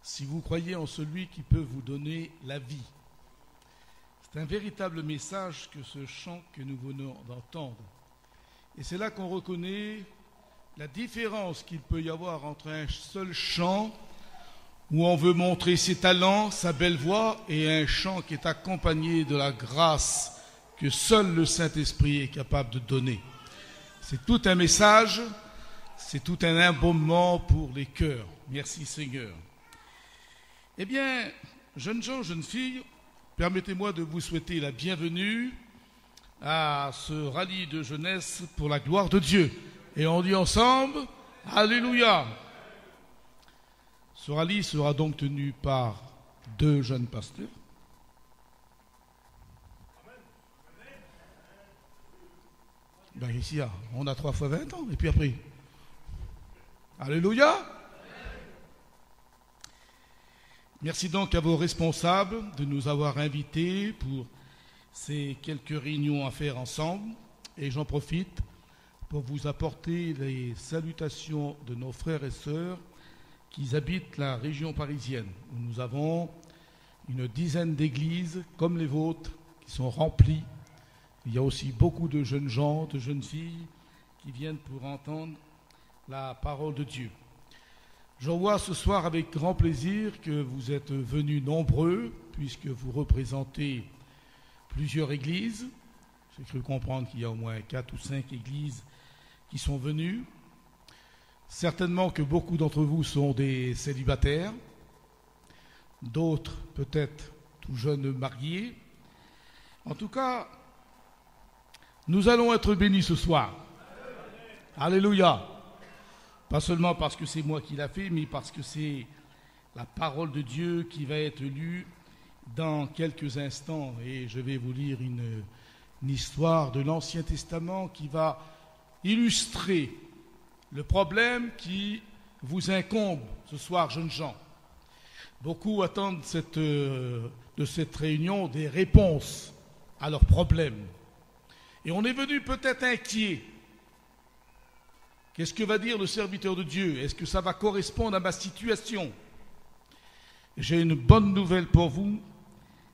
si vous croyez en celui qui peut vous donner la vie. C'est un véritable message que ce chant que nous venons d'entendre. Et c'est là qu'on reconnaît la différence qu'il peut y avoir entre un seul chant où on veut montrer ses talents, sa belle voix, et un chant qui est accompagné de la grâce que seul le Saint-Esprit est capable de donner. C'est tout un message, c'est tout un embaumement pour les cœurs. Merci Seigneur. Eh bien, jeunes gens, jeunes filles, permettez-moi de vous souhaiter la bienvenue à ce rallye de jeunesse pour la gloire de Dieu. Et on dit ensemble, Alléluia. Ce rallye sera donc tenu par 2 jeunes pasteurs. Ben ici, on a 3 fois 20 ans, et puis après, Alléluia. Merci donc à vos responsables de nous avoir invités pour ces quelques réunions à faire ensemble. Et j'en profite pour vous apporter les salutations de nos frères et sœurs qui habitent la région parisienne, où nous avons une dizaine d'églises comme les vôtres qui sont remplies. Il y a aussi beaucoup de jeunes gens, de jeunes filles qui viennent pour entendre la parole de Dieu. Je vois ce soir avec grand plaisir que vous êtes venus nombreux, puisque vous représentez plusieurs églises. J'ai cru comprendre qu'il y a au moins 4 ou 5 églises qui sont venues. Certainement que beaucoup d'entre vous sont des célibataires, d'autres peut-être tout jeunes mariés. En tout cas, nous allons être bénis ce soir. Alléluia. Pas seulement parce que c'est moi qui l'a fait, mais parce que c'est la parole de Dieu qui va être lue dans quelques instants. Et je vais vous lire une histoire de l'Ancien Testament qui va illustrer le problème qui vous incombe ce soir, jeunes gens. Beaucoup attendent de cette réunion des réponses à leurs problèmes. Et on est venu peut-être inquiet. Qu'est-ce que va dire le serviteur de Dieu? Est-ce que ça va correspondre à ma situation? J'ai une bonne nouvelle pour vous,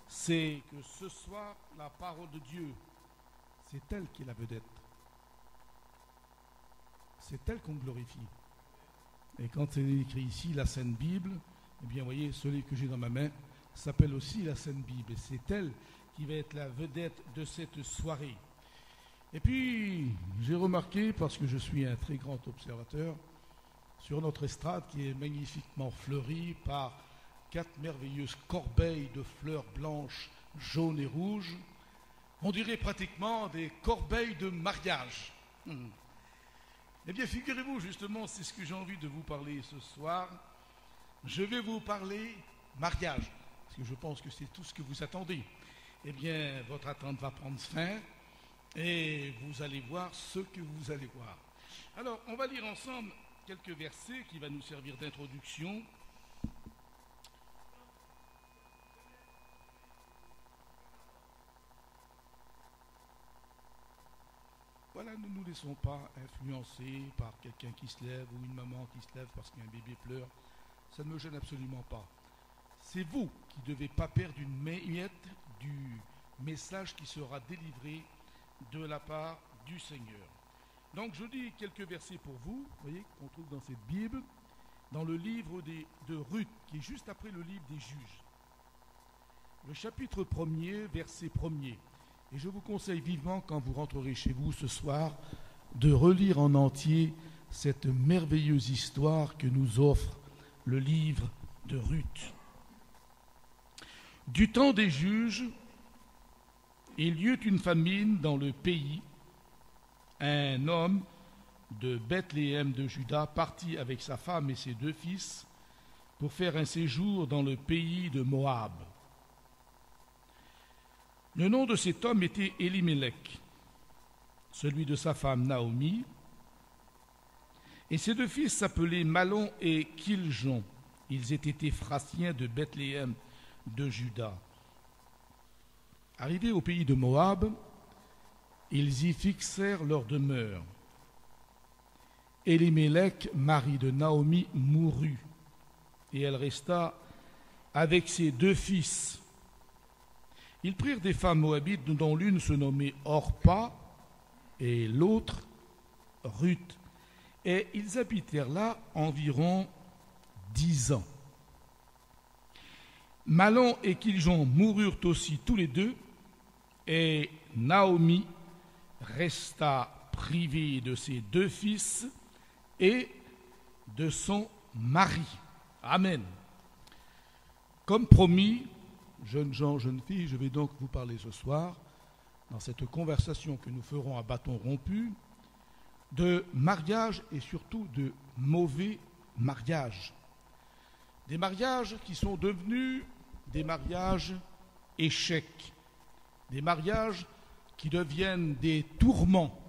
c'est que ce soir, la parole de Dieu, c'est elle qui est la vedette. C'est elle qu'on glorifie. Et quand c'est écrit ici, la Sainte Bible, eh bien, vous voyez, celui que j'ai dans ma main s'appelle aussi la Sainte Bible. Et c'est elle qui va être la vedette de cette soirée. Et puis, j'ai remarqué, parce que je suis un très grand observateur, sur notre estrade qui est magnifiquement fleurie par 4 merveilleuses corbeilles de fleurs blanches, jaunes et rouges, on dirait pratiquement des corbeilles de mariage. Eh bien, figurez-vous, justement, c'est ce que j'ai envie de vous parler ce soir. Je vais vous parler mariage, parce que je pense que c'est tout ce que vous attendez. Eh bien, votre attente va prendre fin, et vous allez voir ce que vous allez voir. Alors, on va lire ensemble quelques versets qui vont nous servir d'introduction. Voilà, ne nous laissons pas influencer par quelqu'un qui se lève ou une maman qui se lève parce qu'un bébé pleure. Ça ne me gêne absolument pas. C'est vous qui ne devez pas perdre une miette du message qui sera délivré de la part du Seigneur. Donc je lis quelques versets pour vous, voyez, qu'on trouve dans cette Bible, dans le livre de Ruth, qui est juste après le livre des Juges. Le chapitre 1er, verset 1er. Et je vous conseille vivement, quand vous rentrerez chez vous ce soir, de relire en entier cette merveilleuse histoire que nous offre le livre de Ruth. Du temps des juges, il y eut une famine dans le pays. Un homme de Bethléem de Juda partit avec sa femme et ses 2 fils pour faire un séjour dans le pays de Moab. Le nom de cet homme était Élimélec, celui de sa femme Naomi, et ses 2 fils s'appelaient Malon et Kiljon. Ils étaient Éphratiens de Bethléem de Juda. Arrivés au pays de Moab, ils y fixèrent leur demeure. Élimélec, mari de Naomi, mourut, et elle resta avec ses 2 fils. Ils prirent des femmes moabites dont l'une se nommait Orpa et l'autre Ruth. Et ils habitèrent là environ 10 ans. Mahlon et Kiljon moururent aussi tous les deux, et Naomi resta privée de ses 2 fils et de son mari. Amen. Comme promis, jeunes gens, jeunes filles, je vais donc vous parler ce soir, dans cette conversation que nous ferons à bâton rompu, de mariage et surtout de mauvais mariages. Des mariages qui sont devenus des mariages échecs, des mariages qui deviennent des tourments.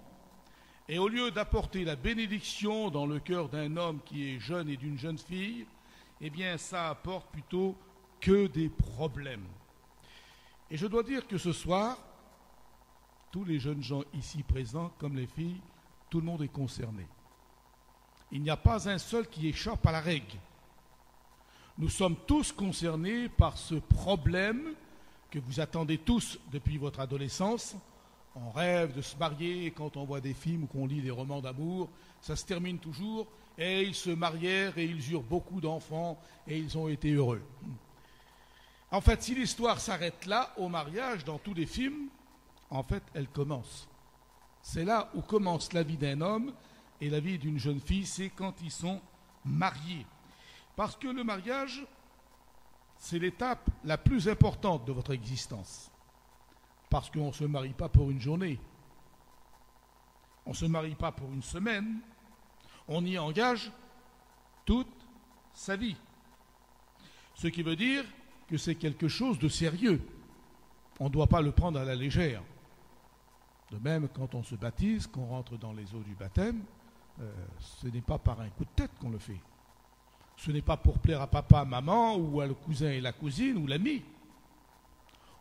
Et au lieu d'apporter la bénédiction dans le cœur d'un homme qui est jeune et d'une jeune fille, eh bien ça apporte plutôt que des problèmes. Et je dois dire que ce soir, tous les jeunes gens ici présents, comme les filles, tout le monde est concerné. Il n'y a pas un seul qui échappe à la règle. Nous sommes tous concernés par ce problème que vous attendez tous depuis votre adolescence. On rêve de se marier, et quand on voit des films ou qu'on lit des romans d'amour, ça se termine toujours, et ils se marièrent et ils eurent beaucoup d'enfants et ils ont été heureux. En fait, si l'histoire s'arrête là, au mariage, dans tous les films, en fait, elle commence. C'est là où commence la vie d'un homme et la vie d'une jeune fille, c'est quand ils sont mariés. Parce que le mariage, c'est l'étape la plus importante de votre existence. Parce qu'on ne se marie pas pour une journée. On ne se marie pas pour une semaine. On y engage toute sa vie. Ce qui veut dire que c'est quelque chose de sérieux. On ne doit pas le prendre à la légère. De même, quand on se baptise, qu'on rentre dans les eaux du baptême, ce n'est pas par un coup de tête qu'on le fait. Ce n'est pas pour plaire à papa, maman, ou à le cousin et la cousine, ou l'ami.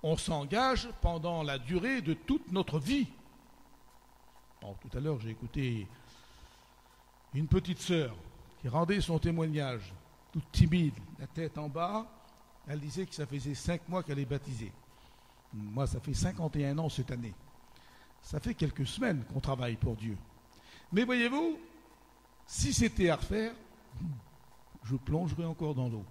On s'engage pendant la durée de toute notre vie. Bon, tout à l'heure, j'ai écouté une petite sœur qui rendait son témoignage, toute timide, la tête en bas. Elle disait que ça faisait 5 mois qu'elle est baptisée. Moi, ça fait 51 ans cette année. Ça fait quelques semaines qu'on travaille pour Dieu. Mais voyez-vous, si c'était à refaire, je plongerais encore dans l'eau.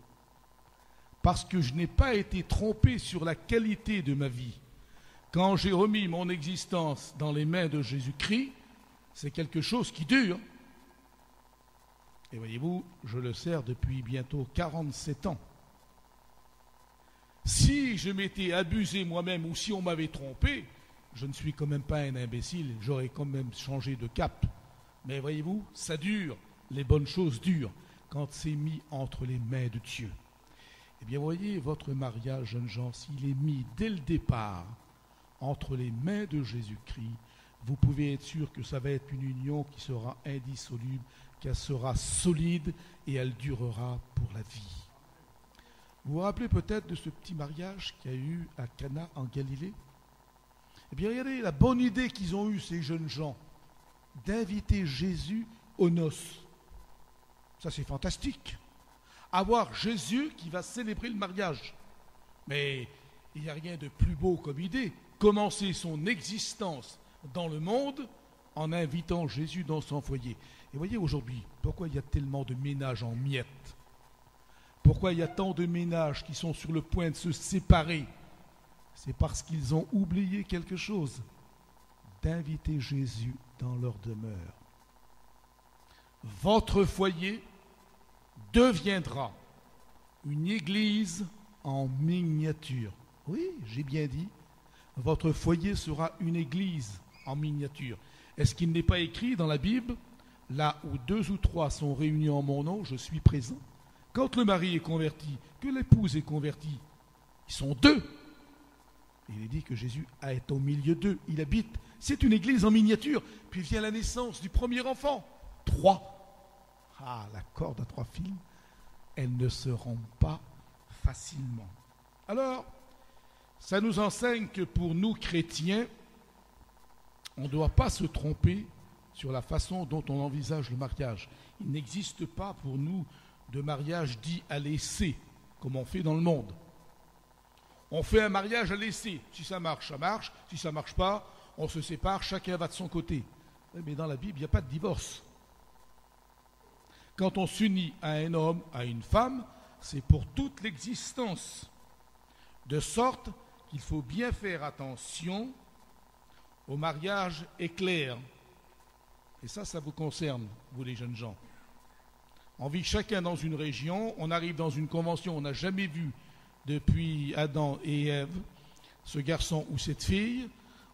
Parce que je n'ai pas été trompé sur la qualité de ma vie. Quand j'ai remis mon existence dans les mains de Jésus-Christ, c'est quelque chose qui dure. Et voyez-vous, je le sers depuis bientôt 47 ans. Si je m'étais abusé moi-même ou si on m'avait trompé, je ne suis quand même pas un imbécile, j'aurais quand même changé de cap. Mais voyez-vous, ça dure, les bonnes choses durent, quand c'est mis entre les mains de Dieu. Eh bien, voyez, votre mariage, jeunes gens, s'il est mis dès le départ entre les mains de Jésus-Christ, vous pouvez être sûr que ça va être une union qui sera indissoluble, qui sera solide et elle durera pour la vie. Vous vous rappelez peut-être de ce petit mariage qu'il y a eu à Cana en Galilée? Eh bien, regardez la bonne idée qu'ils ont eue, ces jeunes gens, d'inviter Jésus aux noces. Ça, c'est fantastique. Avoir Jésus qui va célébrer le mariage. Mais il n'y a rien de plus beau comme idée. Commencer son existence dans le monde en invitant Jésus dans son foyer. Et voyez aujourd'hui, pourquoi il y a tellement de ménages en miettes? Pourquoi il y a tant de ménages qui sont sur le point de se séparer? C'est parce qu'ils ont oublié quelque chose, d'inviter Jésus dans leur demeure. Votre foyer deviendra une église en miniature. Oui, j'ai bien dit, votre foyer sera une église en miniature. Est-ce qu'il n'est pas écrit dans la Bible, là où 2 ou 3 sont réunis en mon nom, je suis présent? Quand le mari est converti, que l'épouse est convertie, ils sont 2. Il est dit que Jésus est au milieu d'eux, il habite. C'est une église en miniature. Puis vient la naissance du premier enfant. 3. Ah, la corde à 3 fils, elles ne se rompent pas facilement. Alors, ça nous enseigne que pour nous chrétiens, on ne doit pas se tromper sur la façon dont on envisage le mariage. Il n'existe pas pour nous de mariage dit à l'essai, comme on fait dans le monde. On fait un mariage à l'essai. Si ça marche, ça marche. Si ça ne marche pas, on se sépare, chacun va de son côté. Mais dans la Bible, il n'y a pas de divorce. Quand on s'unit à un homme, à une femme, c'est pour toute l'existence. De sorte qu'il faut bien faire attention au mariage éclair. Et ça vous concerne, vous les jeunes gens. On vit chacun dans une région, on arrive dans une convention, on n'a jamais vu depuis Adam et Ève, ce garçon ou cette fille,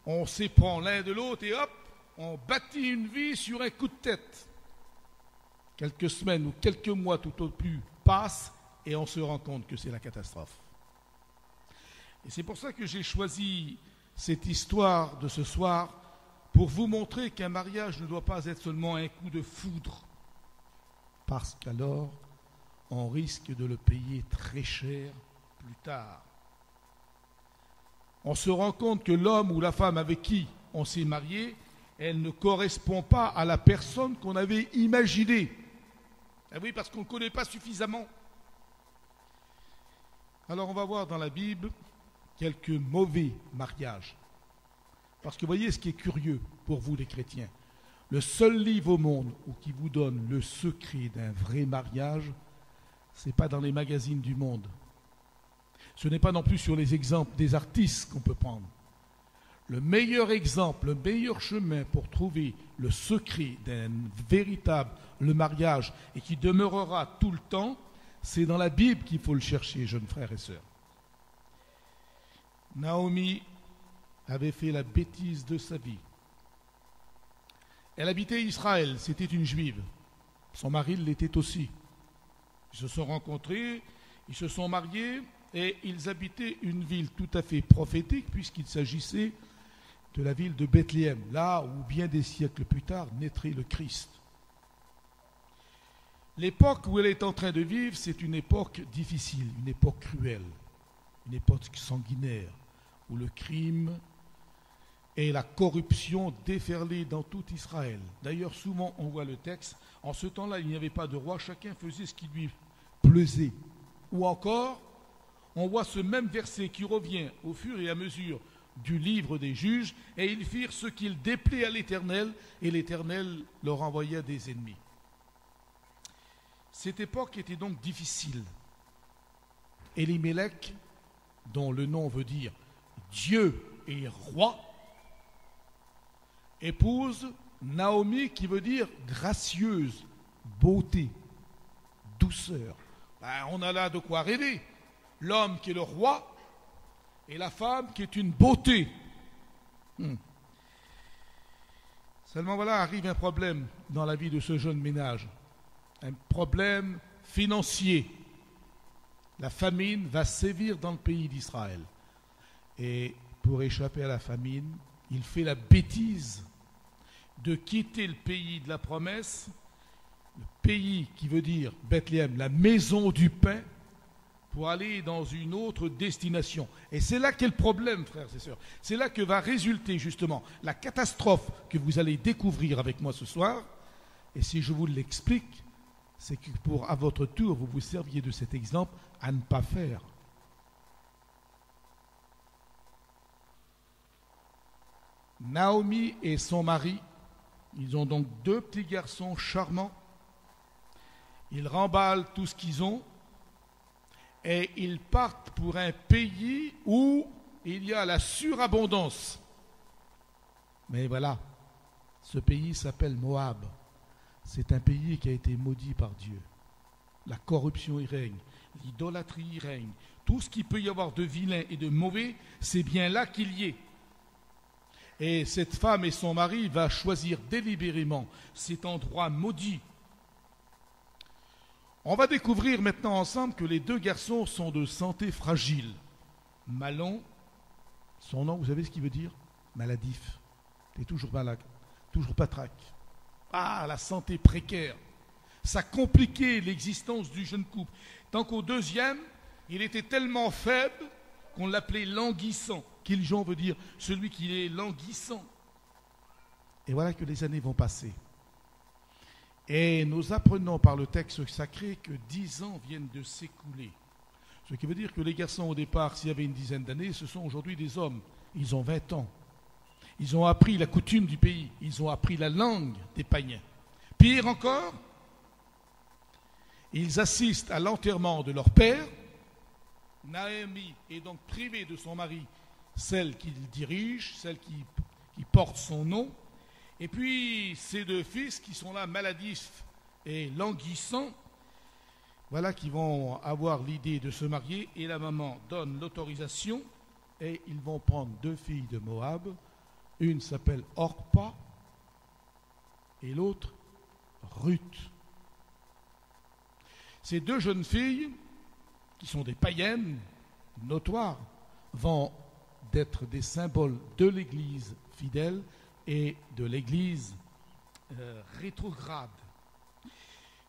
on s'éprend l'un de l'autre et hop, on bâtit une vie sur un coup de tête. Quelques semaines ou quelques mois tout au plus passent et on se rend compte que c'est la catastrophe. Et c'est pour ça que j'ai choisi cette histoire de ce soir pour vous montrer qu'un mariage ne doit pas être seulement un coup de foudre, parce qu'alors on risque de le payer très cher plus tard. On se rend compte que l'homme ou la femme avec qui on s'est marié, elle ne correspond pas à la personne qu'on avait imaginée. Ah oui, parce qu'on ne connaît pas suffisamment. Alors on va voir dans la Bible quelques mauvais mariages. Parce que vous voyez ce qui est curieux pour vous les chrétiens. Le seul livre au monde qui vous donne le secret d'un vrai mariage, ce n'est pas dans les magazines du monde. Ce n'est pas non plus sur les exemples des artistes qu'on peut prendre. Le meilleur exemple, le meilleur chemin pour trouver le secret d'un véritable mariage et qui demeurera tout le temps, c'est dans la Bible qu'il faut le chercher, jeunes frères et sœurs. Naomi avait fait la bêtise de sa vie. Elle habitait Israël, c'était une juive. Son mari l'était aussi. Ils se sont rencontrés, ils se sont mariés et ils habitaient une ville tout à fait prophétique puisqu'il s'agissait de la ville de Bethléem, là où bien des siècles plus tard naîtrait le Christ. L'époque où elle est en train de vivre, c'est une époque difficile, une époque cruelle, une époque sanguinaire, où le crime et la corruption déferlaient dans tout Israël. D'ailleurs, souvent on voit le texte, en ce temps-là, il n'y avait pas de roi, chacun faisait ce qui lui plaisait. Ou encore, on voit ce même verset qui revient au fur et à mesure du livre des juges, et ils firent ce qu'il déplaît à l'Éternel, et l'Éternel leur envoya des ennemis. Cette époque était donc difficile. Élimélec, dont le nom veut dire Dieu et roi, épouse Naomi, qui veut dire gracieuse, beauté, douceur. On a là de quoi rêver. L'homme qui est le roi et la femme qui est une beauté. Seulement voilà, arrive un problème dans la vie de ce jeune ménage. Un problème financier. La famine va sévir dans le pays d'Israël. Et pour échapper à la famine, il fait la bêtise de quitter le pays de la promesse, le pays qui veut dire Bethléem, la maison du pain, pour aller dans une autre destination. Et c'est là qu'est le problème, frères et sœurs. C'est là que va résulter justement la catastrophe que vous allez découvrir avec moi ce soir. Et si je vous l'explique, c'est que pour, à votre tour, vous vous serviez de cet exemple à ne pas faire. Naomi et son mari, ils ont donc 2 petits garçons charmants. Ils remballent tout ce qu'ils ont et ils partent pour un pays où il y a la surabondance. Mais voilà, ce pays s'appelle Moab. C'est un pays qui a été maudit par Dieu. La corruption y règne, l'idolâtrie y règne. Tout ce qu'il peut y avoir de vilain et de mauvais, c'est bien là qu'il y est. Et cette femme et son mari vont choisir délibérément cet endroit maudit. On va découvrir maintenant ensemble que les 2 garçons sont de santé fragile. Malon, son nom, vous savez ce qu'il veut dire? Maladif. T'es toujours malade, toujours patraque. Ah, la santé précaire. Ça compliquait l'existence du jeune couple. Tant qu'au 2e, il était tellement faible qu'on l'appelait languissant. Kiljon veut dire celui qui est languissant. Et voilà que les années vont passer. Et nous apprenons par le texte sacré que 10 ans viennent de s'écouler. Ce qui veut dire que les garçons, au départ, s'il y avait une dizaine d'années, ce sont aujourd'hui des hommes. Ils ont 20 ans. Ils ont appris la coutume du pays. Ils ont appris la langue des païens. Pire encore, ils assistent à l'enterrement de leur père. Naomi est donc privée de son mari, celle qu'il dirige, celle qui porte son nom. Et puis, ces deux fils qui sont là maladifs et languissants, voilà qui vont avoir l'idée de se marier. Et la maman donne l'autorisation et ils vont prendre 2 filles de Moab. Une s'appelle Orpa et l'autre Ruth. Ces 2 jeunes filles, qui sont des païennes notoires, vont être des symboles de l'Église fidèle et de l'Église rétrograde.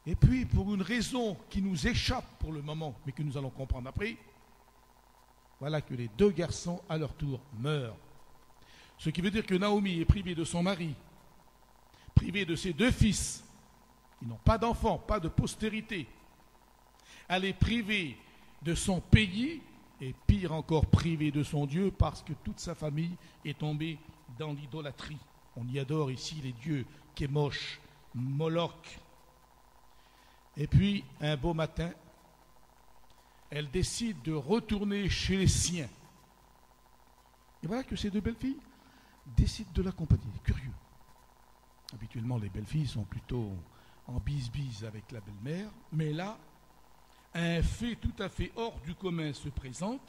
Et puis, pour une raison qui nous échappe pour le moment, mais que nous allons comprendre après, voilà que les 2 garçons, à leur tour, meurent. Ce qui veut dire que Naomi est privée de son mari, privée de ses 2 fils, qui n'ont pas d'enfants, pas de postérité. Elle est privée de son pays, et pire encore, privée de son Dieu, parce que toute sa famille est tombée dans l'idolâtrie. On y adore ici les dieux Kémosh, Moloch. Et puis, un beau matin, elle décide de retourner chez les siens. Et voilà que ces 2 belles filles décident de l'accompagner. Curieux. Habituellement, les belles filles sont plutôt en bise-bise avec la belle-mère, mais là, un fait tout à fait hors du commun se présente.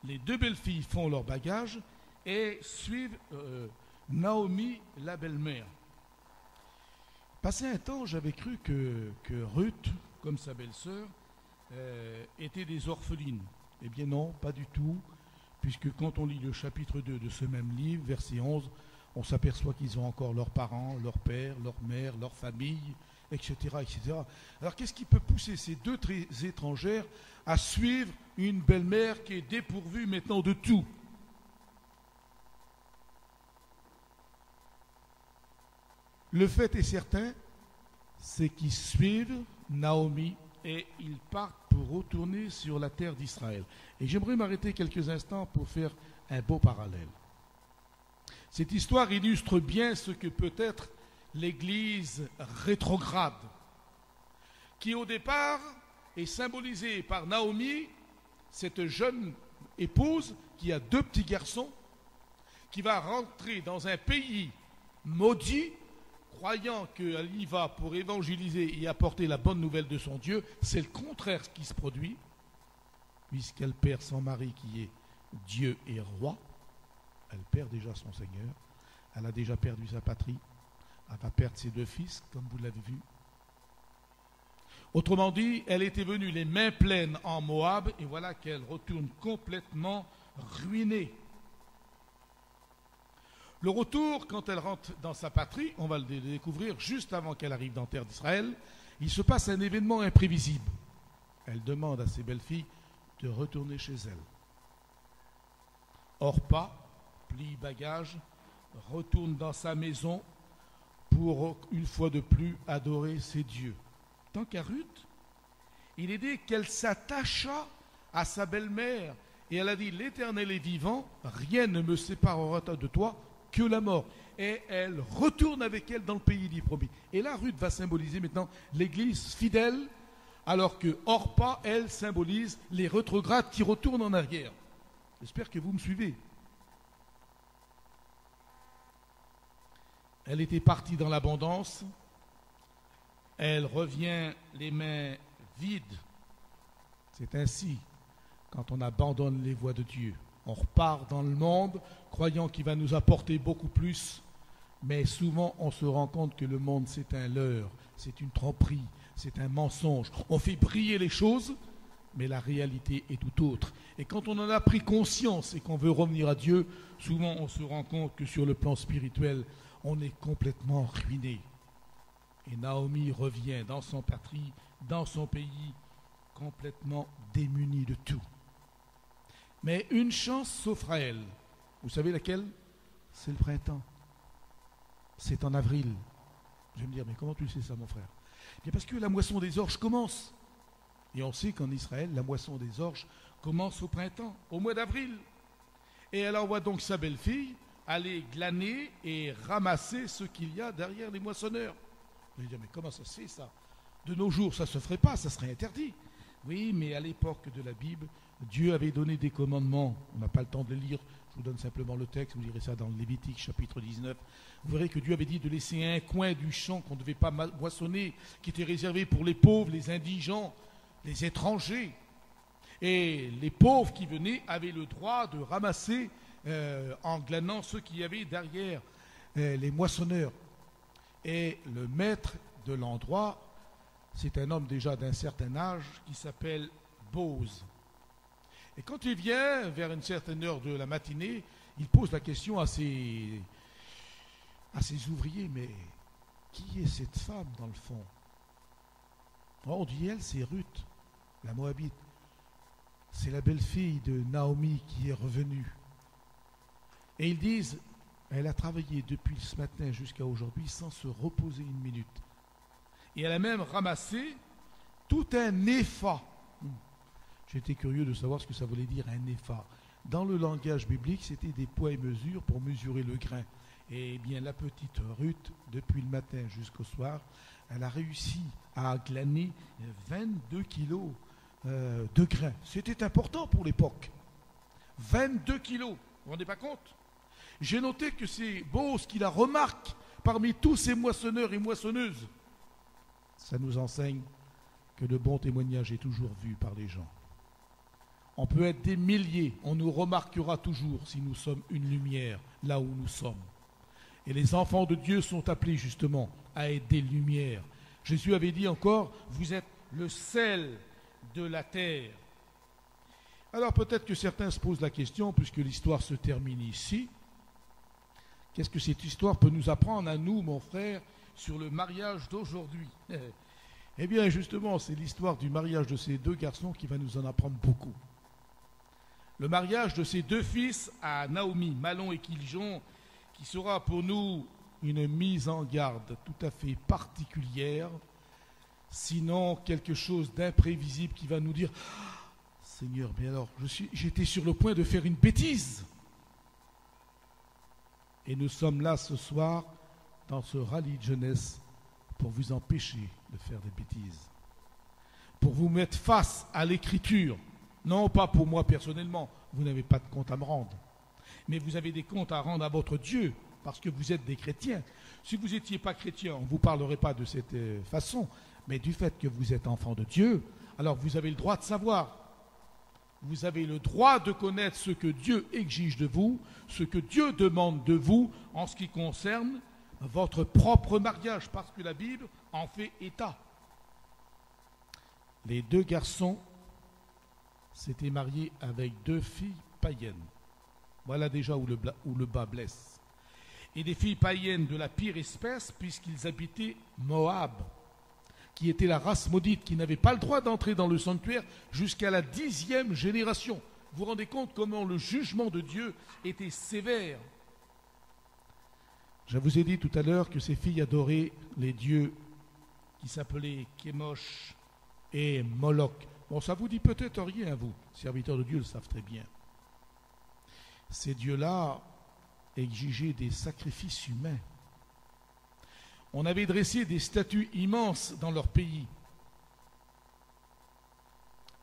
Les 2 belles filles font leur bagage et suivent Naomi, la belle-mère. Passé un temps, j'avais cru que Ruth, comme sa belle-sœur, étaient des orphelines. Eh bien non, pas du tout, puisque quand on lit le chapitre 2 de ce même livre, verset 11, on s'aperçoit qu'ils ont encore leurs parents, leur père, leur mère, leur famille, etc., etc. Alors qu'est-ce qui peut pousser ces 2 étrangères à suivre une belle-mère qui est dépourvue maintenant de tout? Le fait est certain, c'est qu'ils suivent Naomi et ils partent pour retourner sur la terre d'Israël. Et j'aimerais m'arrêter quelques instants pour faire un beau parallèle. Cette histoire illustre bien ce que peut être l'Église rétrograde, qui au départ est symbolisée par Naomi, cette jeune épouse qui a 2 petits garçons, qui va rentrer dans un pays maudit, croyant qu'elle y va pour évangéliser et apporter la bonne nouvelle de son Dieu. C'est le contraire qui se produit, puisqu'elle perd son mari qui est Dieu et roi. Elle perd déjà son Seigneur, elle a déjà perdu sa patrie, elle va perdre ses 2 fils, comme vous l'avez vu. Autrement dit, elle était venue les mains pleines en Moab, et voilà qu'elle retourne complètement ruinée. Le retour, quand elle rentre dans sa patrie, on va le découvrir juste avant qu'elle arrive dans la terre d'Israël, il se passe un événement imprévisible. Elle demande à ses belles-filles de retourner chez elle. Orpa plie bagage, retourne dans sa maison pour, une fois de plus, adorer ses dieux. Tant qu'à Ruth, il est dit qu'elle s'attacha à sa belle-mère et elle a dit « L'Éternel est vivant, rien ne me séparera de toi que la mort. » Et elle retourne avec elle dans le pays dit promis. Et là, Ruth va symboliser maintenant l'Église fidèle, alors que Orpa, elle, symbolise les rétrogrades qui retournent en arrière. J'espère que vous me suivez. Elle était partie dans l'abondance. Elle revient les mains vides. C'est ainsi, quand on abandonne les voies de Dieu. On repart dans le monde, croyant qu'il va nous apporter beaucoup plus. Mais souvent, on se rend compte que le monde, c'est un leurre, c'est une tromperie, c'est un mensonge. On fait briller les choses, mais la réalité est tout autre. Et quand on en a pris conscience et qu'on veut revenir à Dieu, souvent on se rend compte que sur le plan spirituel, on est complètement ruiné. Et Naomi revient dans son patrie, dans son pays, complètement démunie de tout. Mais une chance s'offre à elle. Vous savez laquelle? C'est le printemps. C'est en avril. Je vais me dire, mais comment tu le sais ça, mon frère? Bien parce que la moisson des orges commence. Et on sait qu'en Israël, la moisson des orges commence au printemps, au mois d'avril. Et elle envoie donc sa belle-fille aller glaner et ramasser ce qu'il y a derrière les moissonneurs. Vous allez dire, mais comment ça se fait ça? De nos jours, ça ne se ferait pas, ça serait interdit. Oui, mais à l'époque de la Bible, Dieu avait donné des commandements. On n'a pas le temps de les lire, je vous donne simplement le texte, vous lirez ça dans le Lévitique chapitre 19. Vous verrez que Dieu avait dit de laisser un coin du champ qu'on ne devait pas moissonner, qui était réservé pour les pauvres, les indigents, les étrangers. Et les pauvres qui venaient avaient le droit de ramasser en glanant ceux qui y avaient derrière les moissonneurs. Et le maître de l'endroit, c'est un homme déjà d'un certain âge qui s'appelle Bose. Et quand il vient vers une certaine heure de la matinée, il pose la question à ses ouvriers, mais qui est cette femme dans le fond? On dit, elle, c'est Ruth, la Moabite. C'est la belle-fille de Naomi qui est revenue. Et ils disent, elle a travaillé depuis ce matin jusqu'à aujourd'hui sans se reposer une minute. Et elle a même ramassé tout un épha. J'étais curieux de savoir ce que ça voulait dire un épha. Dans le langage biblique, c'était des poids et mesures pour mesurer le grain. Et bien la petite Ruth, depuis le matin jusqu'au soir, elle a réussi à glaner 22 kilos de grains. C'était important pour l'époque. 22 kilos, vous vous rendez pas compte? J'ai noté que c'est Bose qui la remarque parmi tous ces moissonneurs et moissonneuses. Ça nous enseigne que le bon témoignage est toujours vu par les gens. On peut être des milliers, on nous remarquera toujours si nous sommes une lumière là où nous sommes. Et les enfants de Dieu sont appelés justement à être des lumières. Jésus avait dit encore, vous êtes le sel de la terre. Alors peut-être que certains se posent la question, puisque l'histoire se termine ici, qu'est-ce que cette histoire peut nous apprendre à nous, mon frère, sur le mariage d'aujourd'hui? Eh bien justement, c'est l'histoire du mariage de ces deux garçons qui va nous en apprendre beaucoup. Le mariage de ces deux fils à Naomi, Mahlon et Kiljon, qui sera pour nous une mise en garde tout à fait particulière, sinon quelque chose d'imprévisible qui va nous dire « Seigneur, mais alors, j'étais sur le point de faire une bêtise !» Et nous sommes là ce soir, dans ce rallye de jeunesse, pour vous empêcher de faire des bêtises. Pour vous mettre face à l'écriture. Non, pas pour moi personnellement, vous n'avez pas de compte à me rendre. Mais vous avez des comptes à rendre à votre Dieu, parce que vous êtes des chrétiens. Si vous n'étiez pas chrétien, on ne vous parlerait pas de cette façon, mais du fait que vous êtes enfant de Dieu, alors vous avez le droit de savoir. Vous avez le droit de connaître ce que Dieu exige de vous, ce que Dieu demande de vous en ce qui concerne votre propre mariage, parce que la Bible en fait état. Les deux garçons s'étaient mariés avec deux filles païennes. Voilà déjà où le bas blesse. Et des filles païennes de la pire espèce, puisqu'ils habitaient Moab, qui était la race maudite, qui n'avait pas le droit d'entrer dans le sanctuaire jusqu'à la 10e génération. Vous vous rendez compte comment le jugement de Dieu était sévère? Je vous ai dit tout à l'heure que ces filles adoraient les dieux qui s'appelaient Kémosh et Moloch. Bon, ça vous dit peut-être rien, vous, serviteurs de Dieu le savent très bien. Ces dieux-là exigeaient des sacrifices humains. On avait dressé des statues immenses dans leur pays.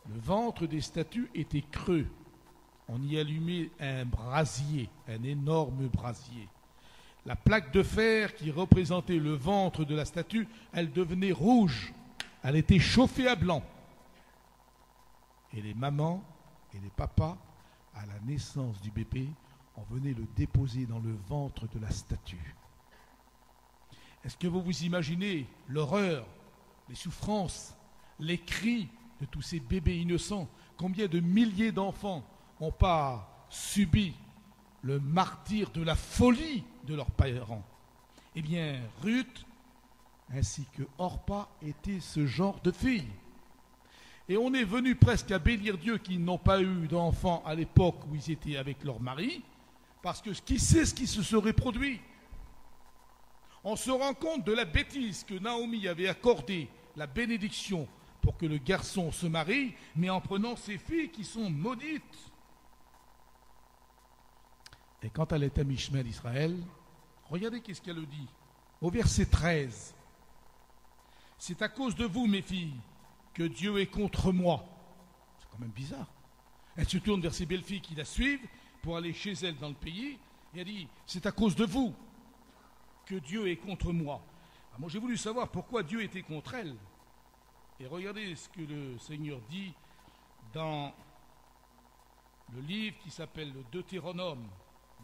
Le ventre des statues était creux. On y allumait un brasier, un énorme brasier. La plaque de fer qui représentait le ventre de la statue, elle devenait rouge. Elle était chauffée à blanc. Et les mamans et les papas, à la naissance du bébé, on venait le déposer dans le ventre de la statue. Est-ce que vous vous imaginez l'horreur, les souffrances, les cris de tous ces bébés innocents? Combien de milliers d'enfants n'ont pas subi le martyre de la folie de leurs parents? Eh bien, Ruth, ainsi que Orpa, étaient ce genre de filles. Et on est venu presque à bénir Dieu qu'ils n'ont pas eu d'enfants à l'époque où ils étaient avec leur mari, parce que qui sait ce qui se serait produit? On se rend compte de la bêtise que Naomi avait accordée la bénédiction pour que le garçon se marie, mais en prenant ses filles qui sont maudites. Et quand elle est à mi-chemin d'Israël, regardez qu'est-ce qu'elle dit. Au verset 13. C'est à cause de vous, mes filles, que Dieu est contre moi. C'est quand même bizarre. Elle se tourne vers ses belles-filles qui la suivent pour aller chez elle dans le pays. Et elle dit, c'est à cause de vous que Dieu est contre moi. Alors moi, j'ai voulu savoir pourquoi Dieu était contre elle. Et regardez ce que le Seigneur dit dans le livre qui s'appelle le Deutéronome.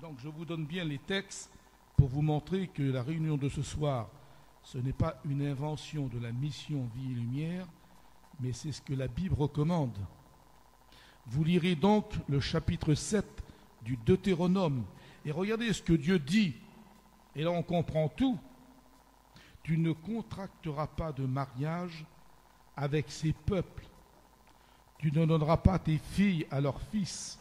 Donc je vous donne bien les textes pour vous montrer que la réunion de ce soir, ce n'est pas une invention de la mission Vie et Lumière, mais c'est ce que la Bible recommande. Vous lirez donc le chapitre 7 du Deutéronome et regardez ce que Dieu dit. Et là on comprend tout. Tu ne contracteras pas de mariage avec ces peuples. Tu ne donneras pas tes filles à leurs fils.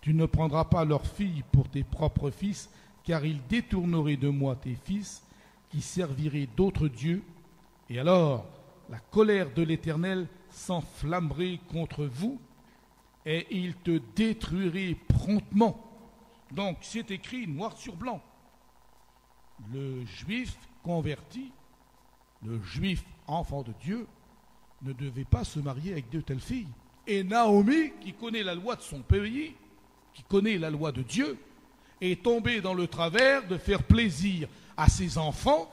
Tu ne prendras pas leurs filles pour tes propres fils, car ils détourneraient de moi tes fils, qui serviraient d'autres dieux. Et alors, la colère de l'Éternel s'enflammerait contre vous, et il te détruirait promptement. Donc, c'est écrit noir sur blanc. Le juif converti, le juif enfant de Dieu, ne devait pas se marier avec de telles filles. Et Naomi, qui connaît la loi de son pays, qui connaît la loi de Dieu, est tombée dans le travers de faire plaisir à ses enfants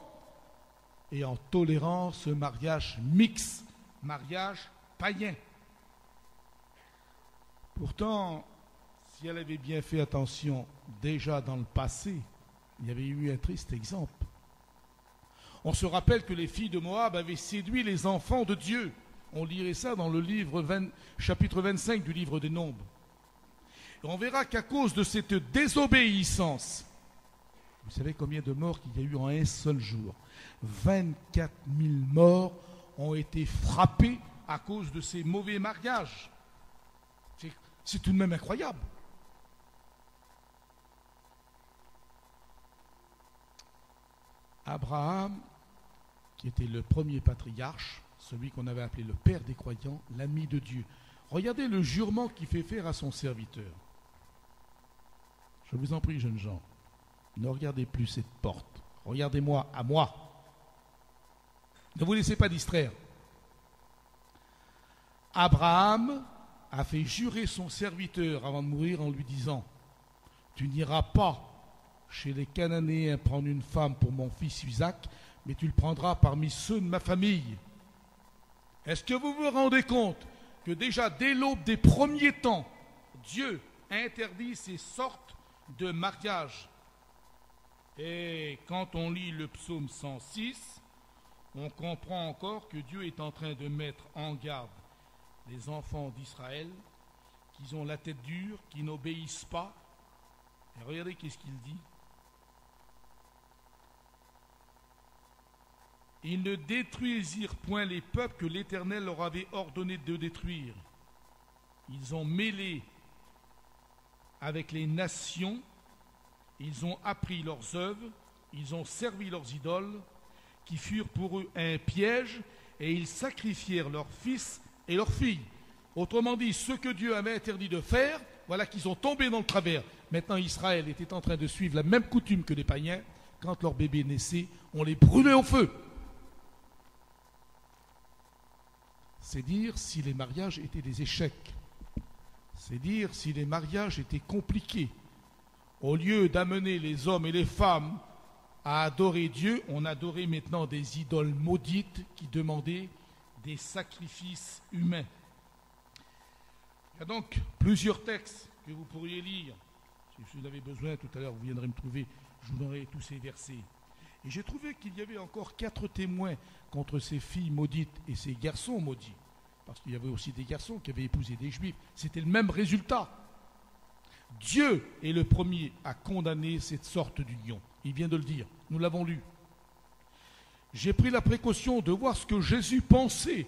et en tolérant ce mariage mixte, mariage païen. Pourtant, si elle avait bien fait attention déjà dans le passé, il y avait eu un triste exemple. On se rappelle que les filles de Moab avaient séduit les enfants de Dieu. On lirait ça dans le livre chapitre 25 du livre des Nombres. Et on verra qu'à cause de cette désobéissance, vous savez combien de morts qu'il y a eu en un seul jour? 24 000 morts ont été frappés à cause de ces mauvais mariages. C'est tout de même incroyable. Abraham, qui était le premier patriarche, celui qu'on avait appelé le père des croyants, l'ami de Dieu. Regardez le jurement qu'il fait faire à son serviteur. Je vous en prie, jeunes gens, ne regardez plus cette porte. Regardez-moi à moi. Ne vous laissez pas distraire. Abraham a fait jurer son serviteur avant de mourir en lui disant, « Tu n'iras pas chez les Cananéens prendre une femme pour mon fils Isaac, mais tu le prendras parmi ceux de ma famille. » Est-ce que vous vous rendez compte que déjà dès l'aube des premiers temps, Dieu interdit ces sortes de mariage? Et quand on lit le psaume 106, on comprend encore que Dieu est en train de mettre en garde les enfants d'Israël, qu'ils ont la tête dure, qui n'obéissent pas. Et regardez qu'est-ce qu'il dit. Ils ne détruisirent point les peuples que l'Éternel leur avait ordonné de détruire. Ils ont mêlé avec les nations, ils ont appris leurs œuvres, ils ont servi leurs idoles, qui furent pour eux un piège, et ils sacrifièrent leurs fils et leurs filles. Autrement dit, ce que Dieu avait interdit de faire, voilà qu'ils ont tombé dans le travers. Maintenant, Israël était en train de suivre la même coutume que les païens. Quand leurs bébés naissaient, on les brûlait au feu. C'est dire si les mariages étaient des échecs. C'est dire si les mariages étaient compliqués. Au lieu d'amener les hommes et les femmes à adorer Dieu, on adorait maintenant des idoles maudites qui demandaient des sacrifices humains. Il y a donc plusieurs textes que vous pourriez lire. Si vous avez besoin, tout à l'heure, vous viendrez me trouver, je vous donnerai tous ces versets. Et j'ai trouvé qu'il y avait encore 4 témoins contre ces filles maudites et ces garçons maudits. Parce qu'il y avait aussi des garçons qui avaient épousé des juifs. C'était le même résultat. Dieu est le premier à condamner cette sorte d'union. Il vient de le dire, nous l'avons lu. J'ai pris la précaution de voir ce que Jésus pensait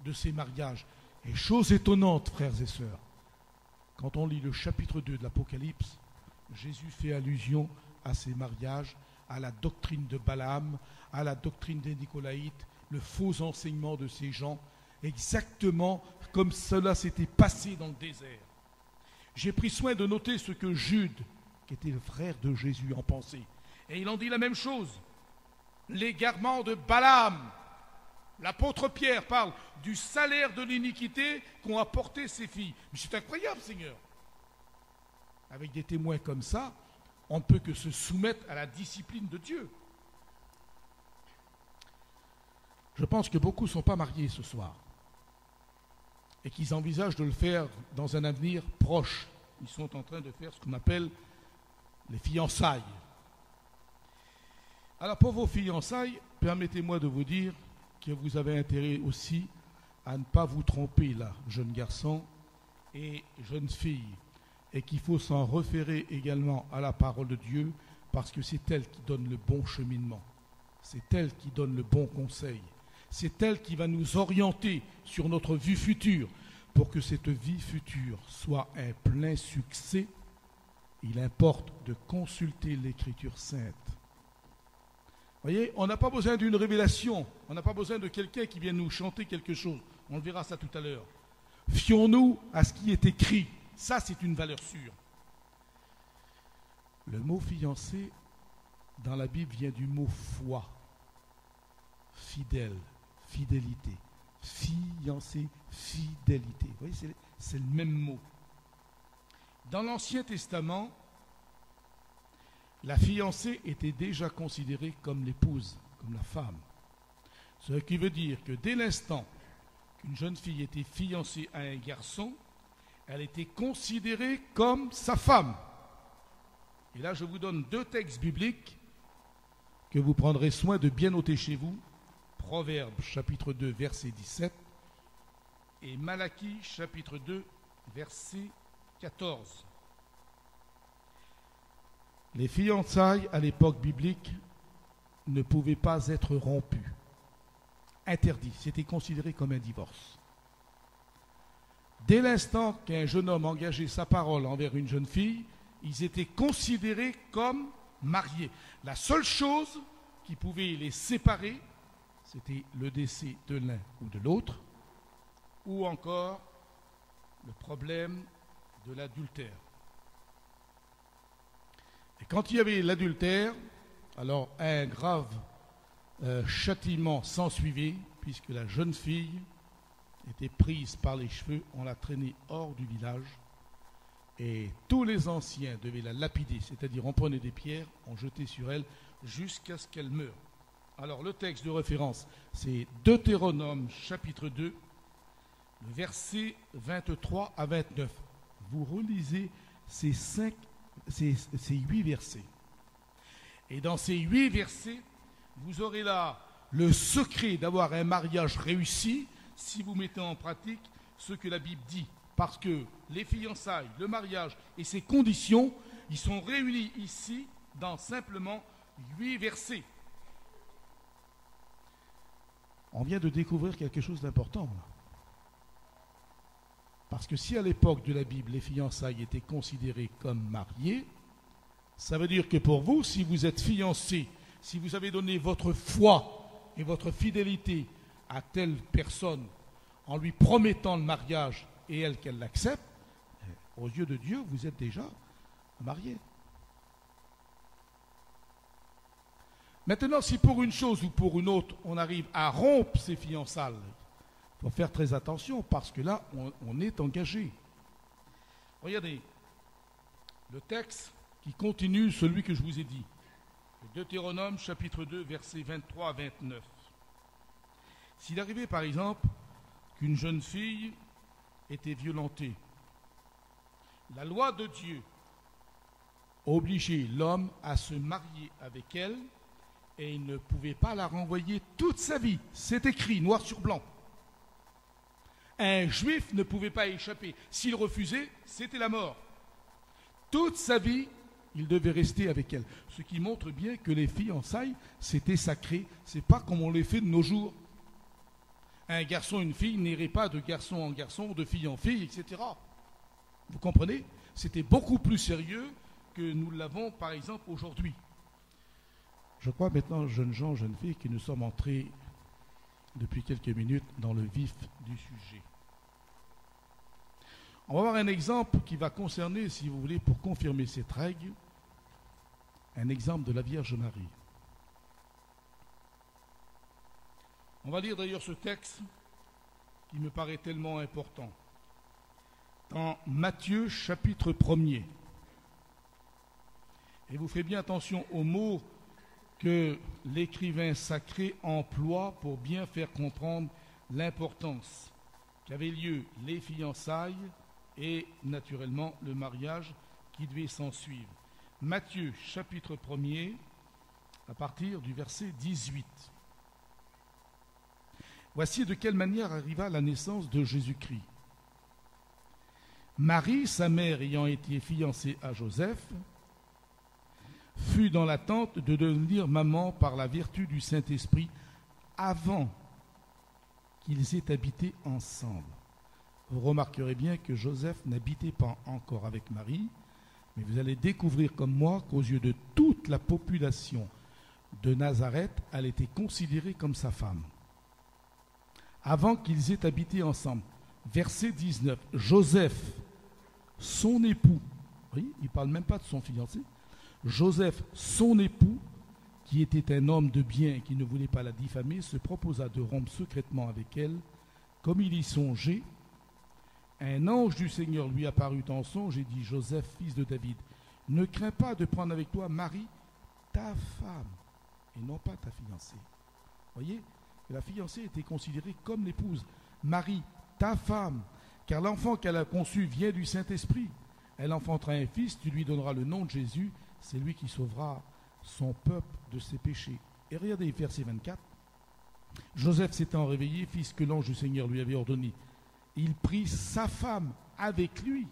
de ces mariages. Et chose étonnante, frères et sœurs, quand on lit le chapitre 2 de l'Apocalypse, Jésus fait allusion à ces mariages, à la doctrine de Balaam, à la doctrine des Nicolaïtes, le faux enseignement de ces gens, exactement comme cela s'était passé dans le désert. J'ai pris soin de noter ce que Jude, qui était le frère de Jésus, en pensait. Et il en dit la même chose. L'égarement de Balaam. L'apôtre Pierre parle du salaire de l'iniquité qu'ont apporté ses filles. Mais c'est incroyable, Seigneur. Avec des témoins comme ça, on ne peut que se soumettre à la discipline de Dieu. Je pense que beaucoup ne sont pas mariés ce soir et qu'ils envisagent de le faire dans un avenir proche. Ils sont en train de faire ce qu'on appelle les fiançailles. Alors pour vos fiançailles, permettez-moi de vous dire que vous avez intérêt aussi à ne pas vous tromper là, jeune garçon et jeune fille, et qu'il faut s'en référer également à la parole de Dieu, parce que c'est elle qui donne le bon cheminement, c'est elle qui donne le bon conseil, c'est elle qui va nous orienter sur notre vie future. Pour que cette vie future soit un plein succès, il importe de consulter l'Écriture sainte. Vous voyez, on n'a pas besoin d'une révélation, on n'a pas besoin de quelqu'un qui vienne nous chanter quelque chose. On le verra ça tout à l'heure. Fions-nous à ce qui est écrit. Ça, c'est une valeur sûre. Le mot fiancé dans la Bible vient du mot foi. Fidèle, fidélité. Fiancé, fidélité. Vous voyez, c'est le même mot. Dans l'Ancien Testament, la fiancée était déjà considérée comme l'épouse, comme la femme. Ce qui veut dire que dès l'instant qu'une jeune fille était fiancée à un garçon, elle était considérée comme sa femme. Et là, je vous donne 2 textes bibliques que vous prendrez soin de bien noter chez vous. Proverbes chapitre 2, verset 17 et Malachie chapitre 2, verset 14. Les fiançailles à l'époque biblique ne pouvaient pas être rompues. Interdit, c'était considéré comme un divorce. Dès l'instant qu'un jeune homme engageait sa parole envers une jeune fille, ils étaient considérés comme mariés. La seule chose qui pouvait les séparer, c'était le décès de l'un ou de l'autre, ou encore le problème de l'adultère. Et quand il y avait l'adultère, alors un grave châtiment s'ensuivait, puisque la jeune fille était prise par les cheveux, on la traînait hors du village, et tous les anciens devaient la lapider, c'est-à-dire on prenait des pierres, on jetait sur elle jusqu'à ce qu'elle meure. Alors le texte de référence, c'est Deutéronome chapitre 2, le verset 23 à 29. Vous relisez ces 8 versets. Et dans ces 8 versets, vous aurez là le secret d'avoir un mariage réussi si vous mettez en pratique ce que la Bible dit. Parce que les fiançailles, le mariage et ses conditions, ils sont réunis ici dans simplement 8 versets. On vient de découvrir quelque chose d'important. Parce que si à l'époque de la Bible, les fiançailles étaient considérées comme mariées, ça veut dire que pour vous, si vous êtes fiancé, si vous avez donné votre foi et votre fidélité à telle personne en lui promettant le mariage et elle qu'elle l'accepte, aux yeux de Dieu, vous êtes déjà marié. Maintenant, si pour une chose ou pour une autre, on arrive à rompre ces fiançailles, il faut faire très attention parce que là, on est engagé. Regardez, le texte qui continue celui que je vous ai dit. Deutéronome chapitre 2, versets 23 à 29. S'il arrivait par exemple qu'une jeune fille était violentée, la loi de Dieu obligeait l'homme à se marier avec elle et il ne pouvait pas la renvoyer toute sa vie. C'est écrit noir sur blanc. Un juif ne pouvait pas échapper. S'il refusait, c'était la mort. Toute sa vie, il devait rester avec elle. Ce qui montre bien que les fiançailles, c'était sacré. Ce n'est pas comme on les fait de nos jours. Un garçon et une fille n'iraient pas de garçon en garçon, de fille en fille, etc. Vous comprenez? C'était beaucoup plus sérieux que nous l'avons, par exemple, aujourd'hui. Je crois maintenant, jeunes gens, jeunes filles, que nous sommes entrés depuis quelques minutes dans le vif du sujet. On va voir un exemple qui va concerner, si vous voulez, pour confirmer cette règle, un exemple de la Vierge Marie. On va lire d'ailleurs ce texte qui me paraît tellement important. Dans Matthieu chapitre 1er. Et vous ferez bien attention aux mots que l'écrivain sacré emploie pour bien faire comprendre l'importance qu'avaient lieu les fiançailles et naturellement le mariage qui devait s'en suivre. Matthieu chapitre 1er à partir du verset 18. Voici de quelle manière arriva la naissance de Jésus-Christ. Marie, sa mère ayant été fiancée à Joseph, fut dans l'attente de devenir maman par la vertu du Saint-Esprit avant qu'ils aient habité ensemble. Vous remarquerez bien que Joseph n'habitait pas encore avec Marie, mais vous allez découvrir comme moi qu'aux yeux de toute la population de Nazareth, elle était considérée comme sa femme. Avant qu'ils aient habité ensemble. Verset 19. Joseph, son époux, oui, il ne parle même pas de son fiancé, Joseph, son époux, qui était un homme de bien et qui ne voulait pas la diffamer, se proposa de rompre secrètement avec elle. Comme il y songeait, un ange du Seigneur lui apparut en songe et dit, Joseph, fils de David, ne crains pas de prendre avec toi Marie, ta femme, et non pas ta fiancée. Voyez, la fiancée était considérée comme l'épouse. Marie, ta femme, car l'enfant qu'elle a conçu vient du Saint-Esprit. Elle enfantera un fils, tu lui donneras le nom de Jésus, c'est lui qui sauvera son peuple de ses péchés. Et regardez, verset 24. Joseph s'étant réveillé, fit ce que l'ange du Seigneur lui avait ordonné. Il prit sa femme avec lui,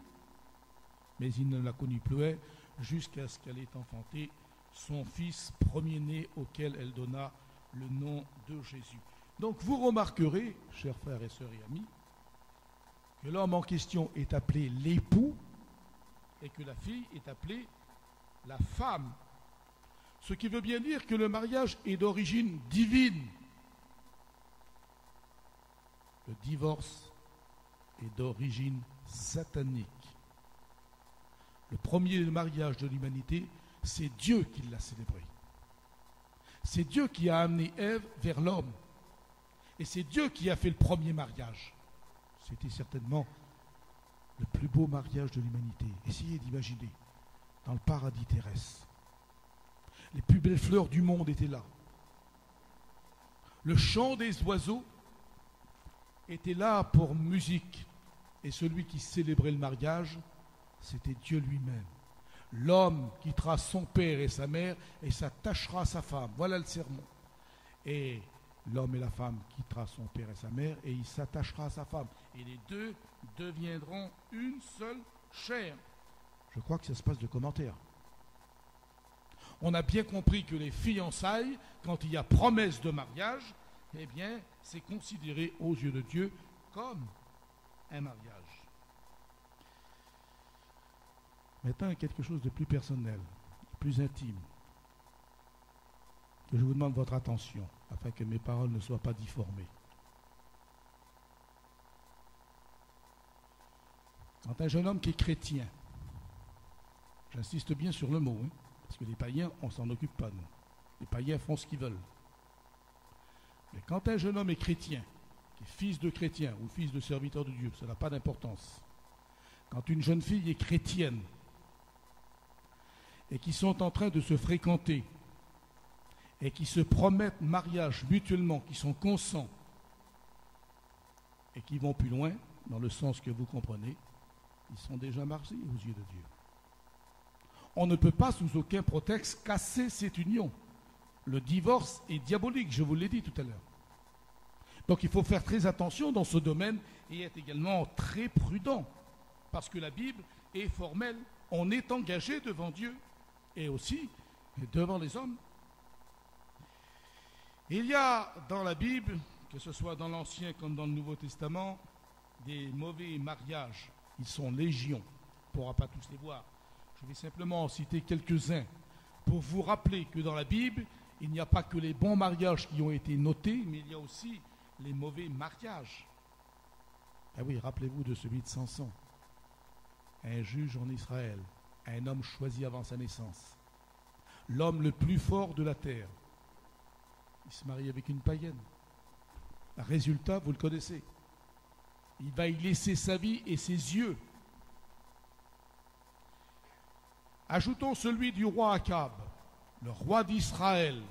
mais il ne la connut plus jusqu'à ce qu'elle ait enfanté son fils premier-né auquel elle donna le nom de Jésus. Donc vous remarquerez, chers frères et sœurs et amis, que l'homme en question est appelé l'époux et que la fille est appelée la femme. Ce qui veut bien dire que le mariage est d'origine divine. Le divorce est d'origine satanique. Le premier mariage de l'humanité, c'est Dieu qui l'a célébré. C'est Dieu qui a amené Ève vers l'homme. Et c'est Dieu qui a fait le premier mariage. C'était certainement le plus beau mariage de l'humanité. Essayez d'imaginer, dans le paradis terrestre. Les plus belles fleurs du monde étaient là. Le chant des oiseaux était là pour musique. Et celui qui célébrait le mariage, c'était Dieu lui-même. L'homme quittera son père et sa mère et s'attachera à sa femme. Voilà le sermon. Et l'homme et la femme quittera son père et sa mère et il s'attachera à sa femme. Et les deux deviendront une seule chair. Je crois que ça se passe de commentaires. On a bien compris que les fiançailles, quand il y a promesse de mariage, eh bien, c'est considéré aux yeux de Dieu comme un mariage. Maintenant, quelque chose de plus personnel, plus intime, que je vous demande votre attention, afin que mes paroles ne soient pas difformées. Quand un jeune homme qui est chrétien, j'insiste bien sur le mot, parce que les païens, on ne s'en occupe pas, nous. Les païens font ce qu'ils veulent. Mais quand un jeune homme est chrétien, qui est fils de chrétien ou fils de serviteur de Dieu, ça n'a pas d'importance. Quand une jeune fille est chrétienne et qui sont en train de se fréquenter et qui se promettent mariage mutuellement, qui sont consents et qui vont plus loin, dans le sens que vous comprenez, ils sont déjà mariés aux yeux de Dieu. On ne peut pas sous aucun prétexte casser cette union. Le divorce est diabolique, je vous l'ai dit tout à l'heure. Donc il faut faire très attention dans ce domaine et être également très prudent, parce que la Bible est formelle. On est engagé devant Dieu et aussi devant les hommes. Il y a dans la Bible, que ce soit dans l'Ancien comme dans le Nouveau Testament, des mauvais mariages. Ils sont légion. On ne pourra pas tous les voir. Je vais simplement en citer quelques-uns pour vous rappeler que dans la Bible, il n'y a pas que les bons mariages qui ont été notés, mais il y a aussi les mauvais mariages. Ah oui, rappelez-vous de celui de Samson, un juge en Israël, un homme choisi avant sa naissance, l'homme le plus fort de la terre. Il se marie avec une païenne. Le résultat, vous le connaissez. Il va y laisser sa vie et ses yeux. Ajoutons celui du roi Akab, le roi d'Israël.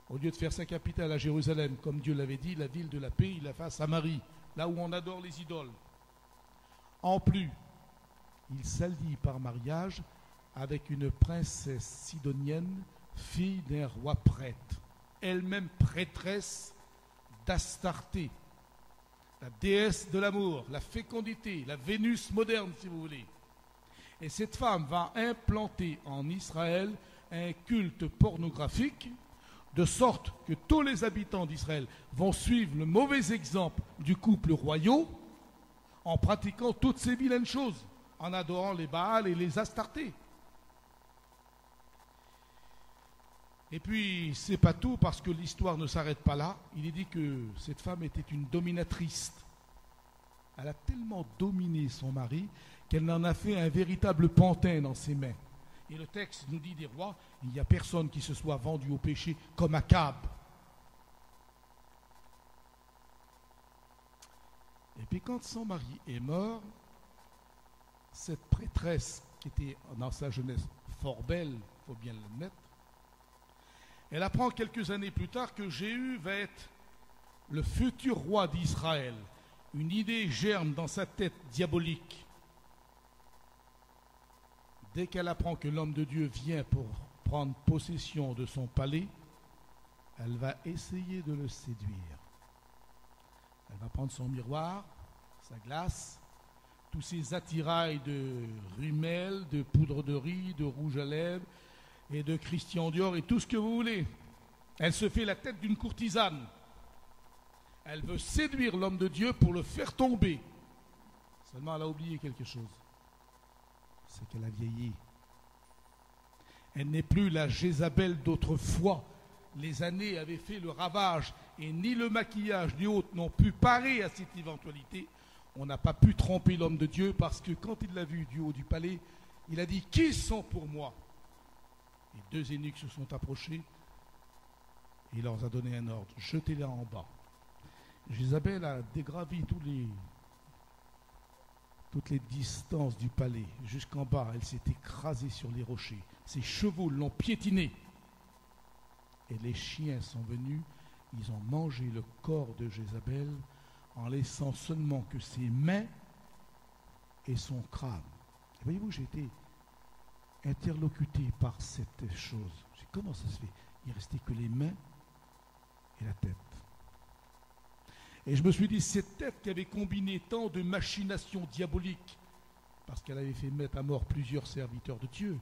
Au lieu de faire sa capitale à Jérusalem, comme Dieu l'avait dit, la ville de la paix, il la fait à Samarie, là où on adore les idoles. En plus, il s'allie par mariage avec une princesse sidonienne, fille d'un roi prêtre, elle-même prêtresse d'Astarté, la déesse de l'amour, la fécondité, la Vénus moderne si vous voulez. Et cette femme va implanter en Israël un culte pornographique, de sorte que tous les habitants d'Israël vont suivre le mauvais exemple du couple royaux en pratiquant toutes ces vilaines choses, en adorant les Baals et les Astartés. Et puis, c'est pas tout, parce que l'histoire ne s'arrête pas là. Il est dit que cette femme était une dominatrice. Elle a tellement dominé son mari qu'elle en a fait un véritable pantin dans ses mains. Et le texte nous dit des rois, il n'y a personne qui se soit vendu au péché comme Akab. Et puis quand son mari est mort, cette prêtresse qui était dans sa jeunesse fort belle, il faut bien l'admettre, elle apprend quelques années plus tard que Jéhu va être le futur roi d'Israël. Une idée germe dans sa tête diabolique. Dès qu'elle apprend que l'homme de Dieu vient pour prendre possession de son palais, elle va essayer de le séduire. Elle va prendre son miroir, sa glace, tous ses attirails de rumel, de poudre de riz, de rouge à lèvres et de Christian Dior et tout ce que vous voulez. Elle se fait la tête d'une courtisane. Elle veut séduire l'homme de Dieu pour le faire tomber. Seulement, elle a oublié quelque chose. C'est qu'elle a vieilli. Elle n'est plus la Jézabel d'autrefois. Les années avaient fait le ravage et ni le maquillage ni autres n'ont pu parer à cette éventualité. On n'a pas pu tromper l'homme de Dieu parce que quand il l'a vu du haut du palais, il a dit « Qui sont pour moi ?» Les deux eunuques se sont approchés et il leur a donné un ordre « Jetez-la en bas ». Jézabel a dégravi toutes les distances du palais. Jusqu'en bas, elle s'est écrasée sur les rochers. Ses chevaux l'ont piétinée. Et les chiens sont venus, ils ont mangé le corps de Jézabel en laissant seulement que ses mains et son crâne. Et voyez-vous, j'ai été interlocuté par cette chose. Comment ça se fait? Il ne restait que les mains et la tête. Et je me suis dit, cette tête qui avait combiné tant de machinations diaboliques, parce qu'elle avait fait mettre à mort plusieurs serviteurs de Dieu.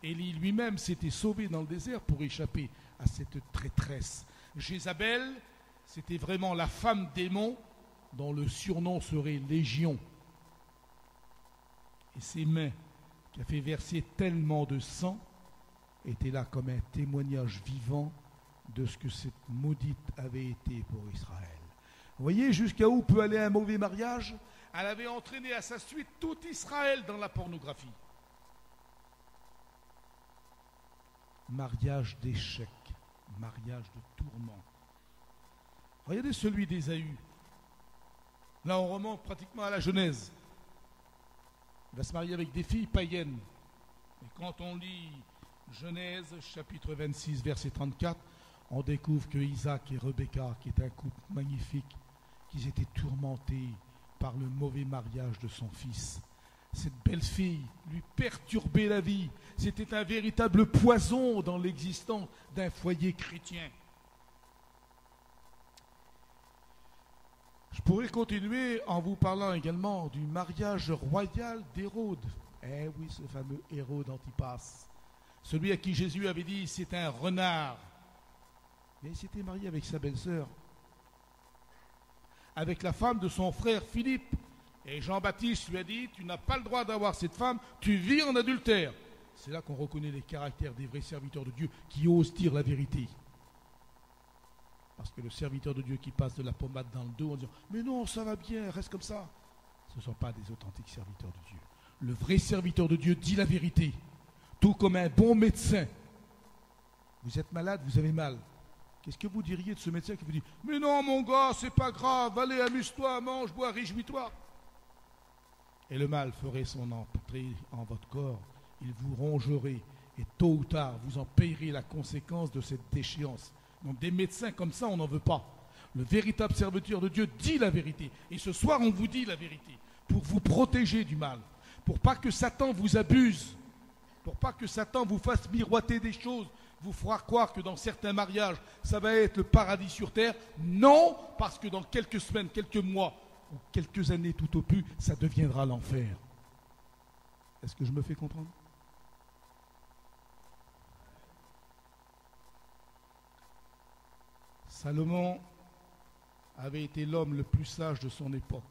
Élie lui-même s'était sauvé dans le désert pour échapper à cette traîtresse. Jézabel, c'était vraiment la femme démon dont le surnom serait Légion. Et ses mains, qui a fait verser tellement de sang, étaient là comme un témoignage vivant de ce que cette maudite avait été pour Israël. Vous voyez jusqu'à où peut aller un mauvais mariage? Elle avait entraîné à sa suite tout Israël dans la pornographie. Mariage d'échec, mariage de tourment. Regardez celui d'Ésaü. Là, on remonte pratiquement à la Genèse. Il va se marier avec des filles païennes. Et quand on lit Genèse, chapitre 26, verset 34, on découvre que Isaac et Rebecca, qui est un couple magnifique, qu'ils étaient tourmentés par le mauvais mariage de son fils. Cette belle-fille lui perturbait la vie. C'était un véritable poison dans l'existence d'un foyer chrétien. Je pourrais continuer en vous parlant également du mariage royal d'Hérode. Eh oui, ce fameux Hérode Antipas. Celui à qui Jésus avait dit, c'est un renard. Mais il s'était marié avec sa belle-sœur, avec la femme de son frère Philippe. Et Jean-Baptiste lui a dit, tu n'as pas le droit d'avoir cette femme, tu vis en adultère. C'est là qu'on reconnaît les caractères des vrais serviteurs de Dieu qui osent dire la vérité. Parce que le serviteur de Dieu qui passe de la pommade dans le dos en disant « Mais non, ça va bien, reste comme ça », ce ne sont pas des authentiques serviteurs de Dieu. Le vrai serviteur de Dieu dit la vérité, tout comme un bon médecin. Vous êtes malade, vous avez mal. Qu'est-ce que vous diriez de ce médecin qui vous dit « Mais non, mon gars, c'est pas grave, allez, amuse-toi, mange, bois, réjouis-toi ». Et le mal ferait son entrée en votre corps, il vous rongerait, et tôt ou tard, vous en payerez la conséquence de cette déchéance. Donc des médecins comme ça, on n'en veut pas. Le véritable serviteur de Dieu dit la vérité. Et ce soir, on vous dit la vérité, pour vous protéger du mal, pour pas que Satan vous abuse, pour pas que Satan vous fasse miroiter des choses, vous fera croire que dans certains mariages, ça va être le paradis sur terre. Non, parce que dans quelques semaines, quelques mois, ou quelques années tout au plus, ça deviendra l'enfer. Est-ce que je me fais comprendre? Salomon avait été l'homme le plus sage de son époque.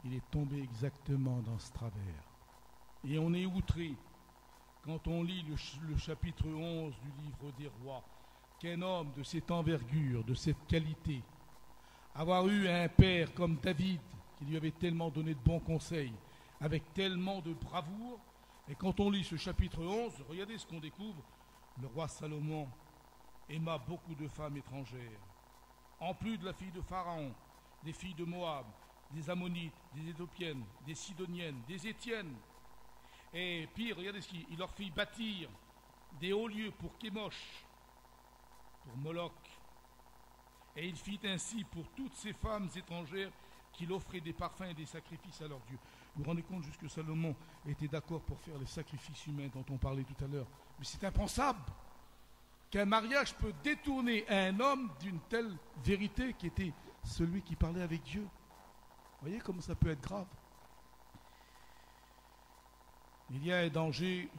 Il est tombé exactement dans ce travers. Et on est outré quand on lit le chapitre 11 du livre des rois, qu'un homme de cette envergure, de cette qualité, avoir eu un père comme David, qui lui avait tellement donné de bons conseils, avec tellement de bravoure, et quand on lit ce chapitre 11, regardez ce qu'on découvre, le roi Salomon aima beaucoup de femmes étrangères, en plus de la fille de Pharaon, des filles de Moab, des Ammonites, des Éthiopiennes, des Sidoniennes, des Étiennes. Et pire, regardez ce qu'il leur fit bâtir des hauts lieux pour Kémosh, pour Moloch. Et il fit ainsi pour toutes ces femmes étrangères qu'il offrait des parfums et des sacrifices à leur Dieu. Vous vous rendez compte juste que Salomon était d'accord pour faire les sacrifices humains dont on parlait tout à l'heure. Mais c'est impensable qu'un mariage peut détourner un homme d'une telle vérité qui était celui qui parlait avec Dieu. Vous voyez comment ça peut être grave? Il y a un danger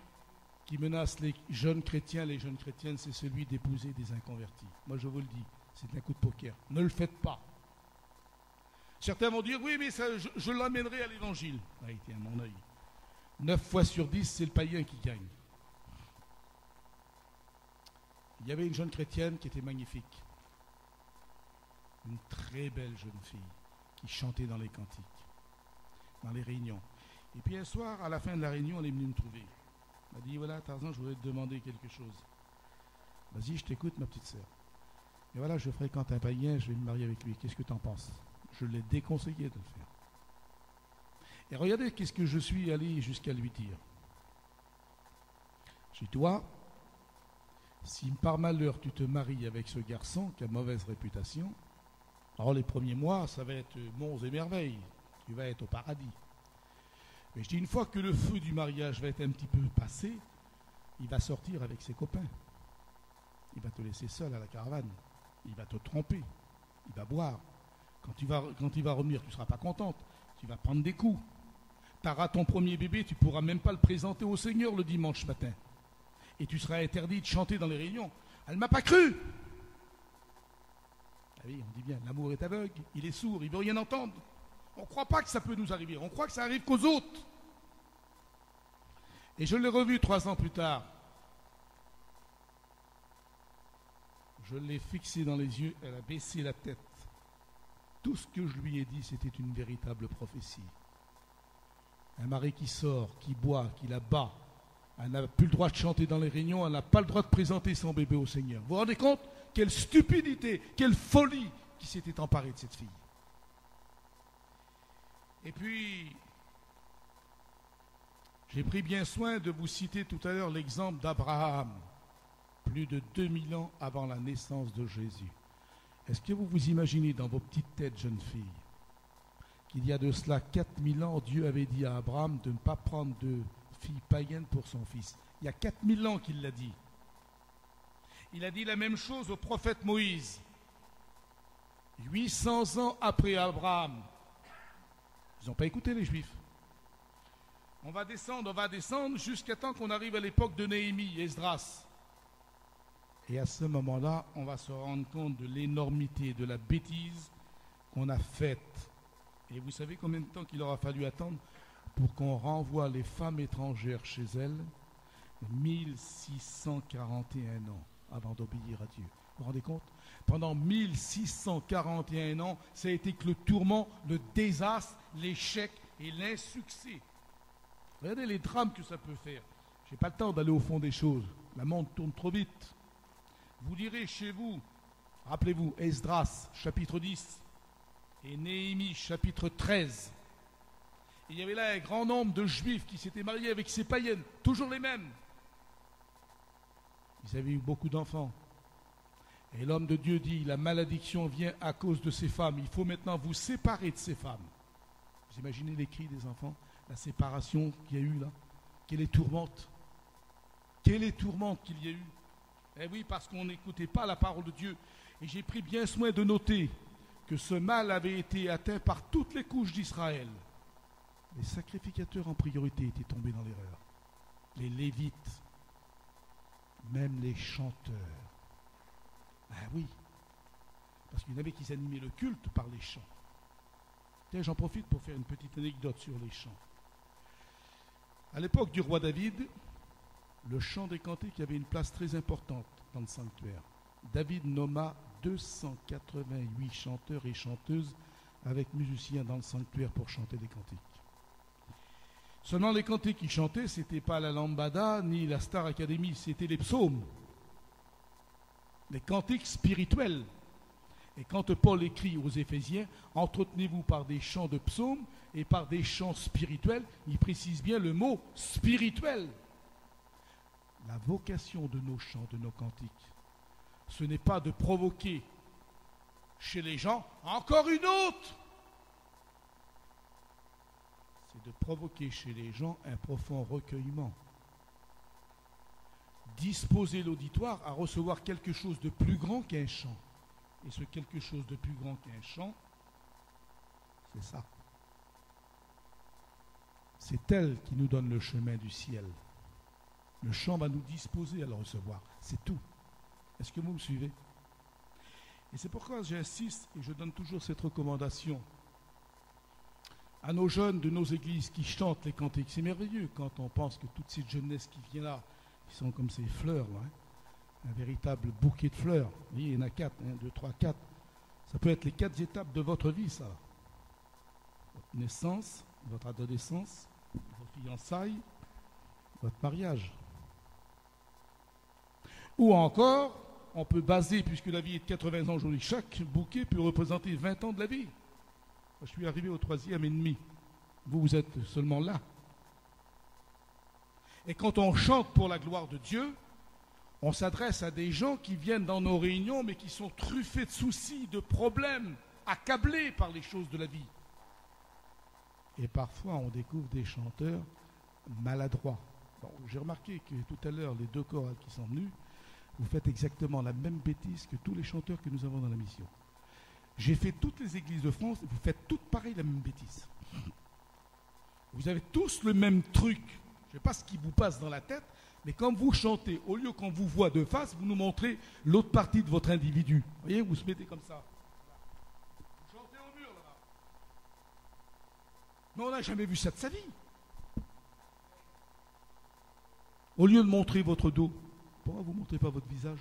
qui menace les jeunes chrétiens. Les jeunes chrétiennes, c'est celui d'épouser des inconvertis. Moi, je vous le dis, c'est un coup de poker. Ne le faites pas. Certains vont dire, oui, mais ça, je l'amènerai à l'évangile. Oui, tiens, mon œil. 9 fois sur 10, c'est le païen qui gagne. Il y avait une jeune chrétienne qui était magnifique. Une très belle jeune fille qui chantait dans les cantiques, dans les réunions. Et puis un soir, à la fin de la réunion, elle est venue me trouver. Elle m'a dit, voilà, Tarzan, je voudrais te demander quelque chose. Vas-y, je t'écoute, ma petite sœur. Et voilà, je fréquente un païen, je vais me marier avec lui. Qu'est-ce que tu en penses? Je l'ai déconseillé de le faire. Et regardez qu'est-ce que je suis allé jusqu'à lui dire. J'ai dit, toi, si par malheur tu te maries avec ce garçon qui a mauvaise réputation, alors les premiers mois, ça va être monts et merveilles. Tu vas être au paradis. Mais je dis, une fois que le feu du mariage va être un petit peu passé, il va sortir avec ses copains. Il va te laisser seul à la caravane. Il va te tromper. Il va boire. Quand il va revenir, tu ne seras pas contente. Tu vas prendre des coups. Tu auras ton premier bébé, tu ne pourras même pas le présenter au Seigneur le dimanche matin. Et tu seras interdit de chanter dans les réunions. Elle ne m'a pas cru. Ah oui, on dit bien, l'amour est aveugle, il est sourd, il ne veut rien entendre. On ne croit pas que ça peut nous arriver, on croit que ça arrive qu'aux autres. Et je l'ai revu 3 ans plus tard. Je l'ai fixée dans les yeux, elle a baissé la tête. Tout ce que je lui ai dit, c'était une véritable prophétie. Un mari qui sort, qui boit, qui la bat, elle n'a plus le droit de chanter dans les réunions, elle n'a pas le droit de présenter son bébé au Seigneur. Vous vous rendez compte? Quelle stupidité, quelle folie qui s'était emparée de cette fille. Et puis, j'ai pris bien soin de vous citer tout à l'heure l'exemple d'Abraham, plus de 2000 ans avant la naissance de Jésus. Est-ce que vous vous imaginez dans vos petites têtes, jeunes filles, qu'il y a de cela 4000 ans, Dieu avait dit à Abraham de ne pas prendre de fille païenne pour son fils. Il y a 4000 ans qu'il l'a dit. Il a dit la même chose au prophète Moïse. 800 ans après Abraham. Ils n'ont pas écouté les Juifs. On va descendre jusqu'à temps qu'on arrive à l'époque de Néhémie, Esdras. Et à ce moment-là, on va se rendre compte de l'énormité, de la bêtise qu'on a faite. Et vous savez combien de temps qu'il aura fallu attendre pour qu'on renvoie les femmes étrangères chez elles? 1641 ans avant d'obéir à Dieu. Vous vous rendez compte? Pendant 1641 ans, ça a été que le tourment, le désastre, l'échec et l'insuccès. Regardez les drames que ça peut faire. Je n'ai pas le temps d'aller au fond des choses. La monde tourne trop vite. Vous lirez chez vous, rappelez-vous, Esdras, chapitre 10, et Néhémie, chapitre 13. Et il y avait là un grand nombre de juifs qui s'étaient mariés avec ces païennes, toujours les mêmes. Ils avaient eu beaucoup d'enfants. Et l'homme de Dieu dit, la malédiction vient à cause de ces femmes. Il faut maintenant vous séparer de ces femmes. Vous imaginez les cris des enfants, la séparation qu'il y a eu là. Quelle est tourmente. Quelle est tourmente qu'il y a eu. Eh oui, parce qu'on n'écoutait pas la parole de Dieu. Et j'ai pris bien soin de noter que ce mal avait été atteint par toutes les couches d'Israël. Les sacrificateurs en priorité étaient tombés dans l'erreur. Les Lévites, même les chanteurs. Ah oui, parce qu'il y en avait qui s'animaient le culte par les chants. Tiens, j'en profite pour faire une petite anecdote sur les chants. À l'époque du roi David, le chant des cantiques avait une place très importante dans le sanctuaire. David nomma 288 chanteurs et chanteuses avec musiciens dans le sanctuaire pour chanter des cantiques. Seulement les cantiques qu'ils chantaient, ce n'était pas la lambada ni la Star Academy, c'était les psaumes. Les cantiques spirituels. Et quand Paul écrit aux Éphésiens, entretenez-vous par des chants de psaumes et par des chants spirituels, il précise bien le mot spirituel. La vocation de nos chants, de nos cantiques, ce n'est pas de provoquer chez les gens encore une autre. C'est de provoquer chez les gens un profond recueillement. Disposer l'auditoire à recevoir quelque chose de plus grand qu'un chant. Et ce quelque chose de plus grand qu'un chant, c'est ça. C'est elle qui nous donne le chemin du ciel. Le chant va nous disposer à le recevoir. C'est tout. Est-ce que vous me suivez? Et c'est pourquoi j'insiste et je donne toujours cette recommandation à nos jeunes de nos églises qui chantent les cantiques. C'est merveilleux quand on pense que toute cette jeunesse qui vient là, ils sont comme ces fleurs, là, hein, un véritable bouquet de fleurs. Vous voyez, il y en a 4, 1, 2, 3, 4. Ça peut être les 4 étapes de votre vie, ça. Votre naissance, votre adolescence, vos fiançailles, votre mariage. Ou encore, on peut baser, puisque la vie est de 80 ans aujourd'hui, chaque bouquet peut représenter 20 ans de la vie. Je suis arrivé au 3e et demi. Vous êtes seulement là. Et quand on chante pour la gloire de Dieu, on s'adresse à des gens qui viennent dans nos réunions, mais qui sont truffés de soucis, de problèmes, accablés par les choses de la vie. Et parfois, on découvre des chanteurs maladroits. Bon, j'ai remarqué que tout à l'heure, les 2 chorales qui sont venus, vous faites exactement la même bêtise que tous les chanteurs que nous avons dans la mission. J'ai fait toutes les églises de France, vous faites toutes pareil la même bêtise. Vous avez tous le même truc. Je ne sais pas ce qui vous passe dans la tête, mais quand vous chantez, au lieu qu'on vous voit de face, vous nous montrez l'autre partie de votre individu. Vous voyez, vous se mettez comme ça. Vous chantez au mur là-bas. Mais on n'a jamais vu ça de sa vie. Au lieu de montrer votre dos, pourquoi vous ne montrez pas votre visage?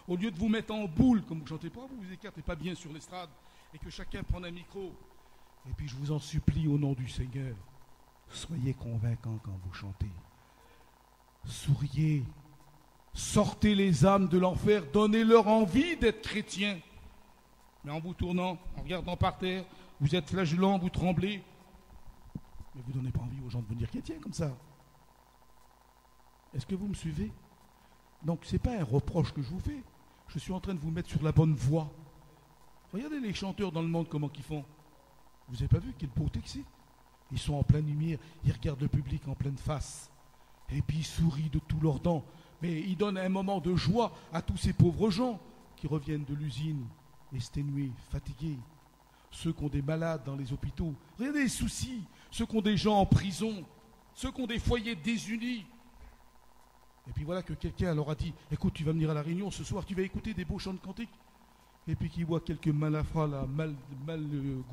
Au lieu de vous mettre en boule, comme vous chantez, pourquoi vous ne vous écartez pas bien sur l'estrade et que chacun prenne un micro? Et puis je vous en supplie au nom du Seigneur, soyez convaincants quand vous chantez. Souriez, sortez les âmes de l'enfer, donnez-leur envie d'être chrétiens. Mais en vous tournant, en regardant par terre, vous êtes flagellant, vous tremblez. Mais vous ne donnez pas envie aux gens de devenir chrétiens comme ça. Est-ce que vous me suivez? Donc ce n'est pas un reproche que je vous fais. Je suis en train de vous mettre sur la bonne voie. Regardez les chanteurs dans le monde, comment ils font. Vous n'avez pas vu quelle beauté que c'est? Ils sont en pleine lumière, ils regardent le public en pleine face. Et puis ils sourient de tous leurs dents. Mais ils donnent un moment de joie à tous ces pauvres gens qui reviennent de l'usine, exténués, fatigués. Ceux qui ont des malades dans les hôpitaux. Regardez les soucis. Ceux qui ont des gens en prison. Ceux qui ont des foyers désunis. Et puis voilà que quelqu'un leur a dit, écoute, tu vas venir à la réunion ce soir, tu vas écouter des beaux chants de cantiques. Et puis qu'il voit quelques malafras là, mal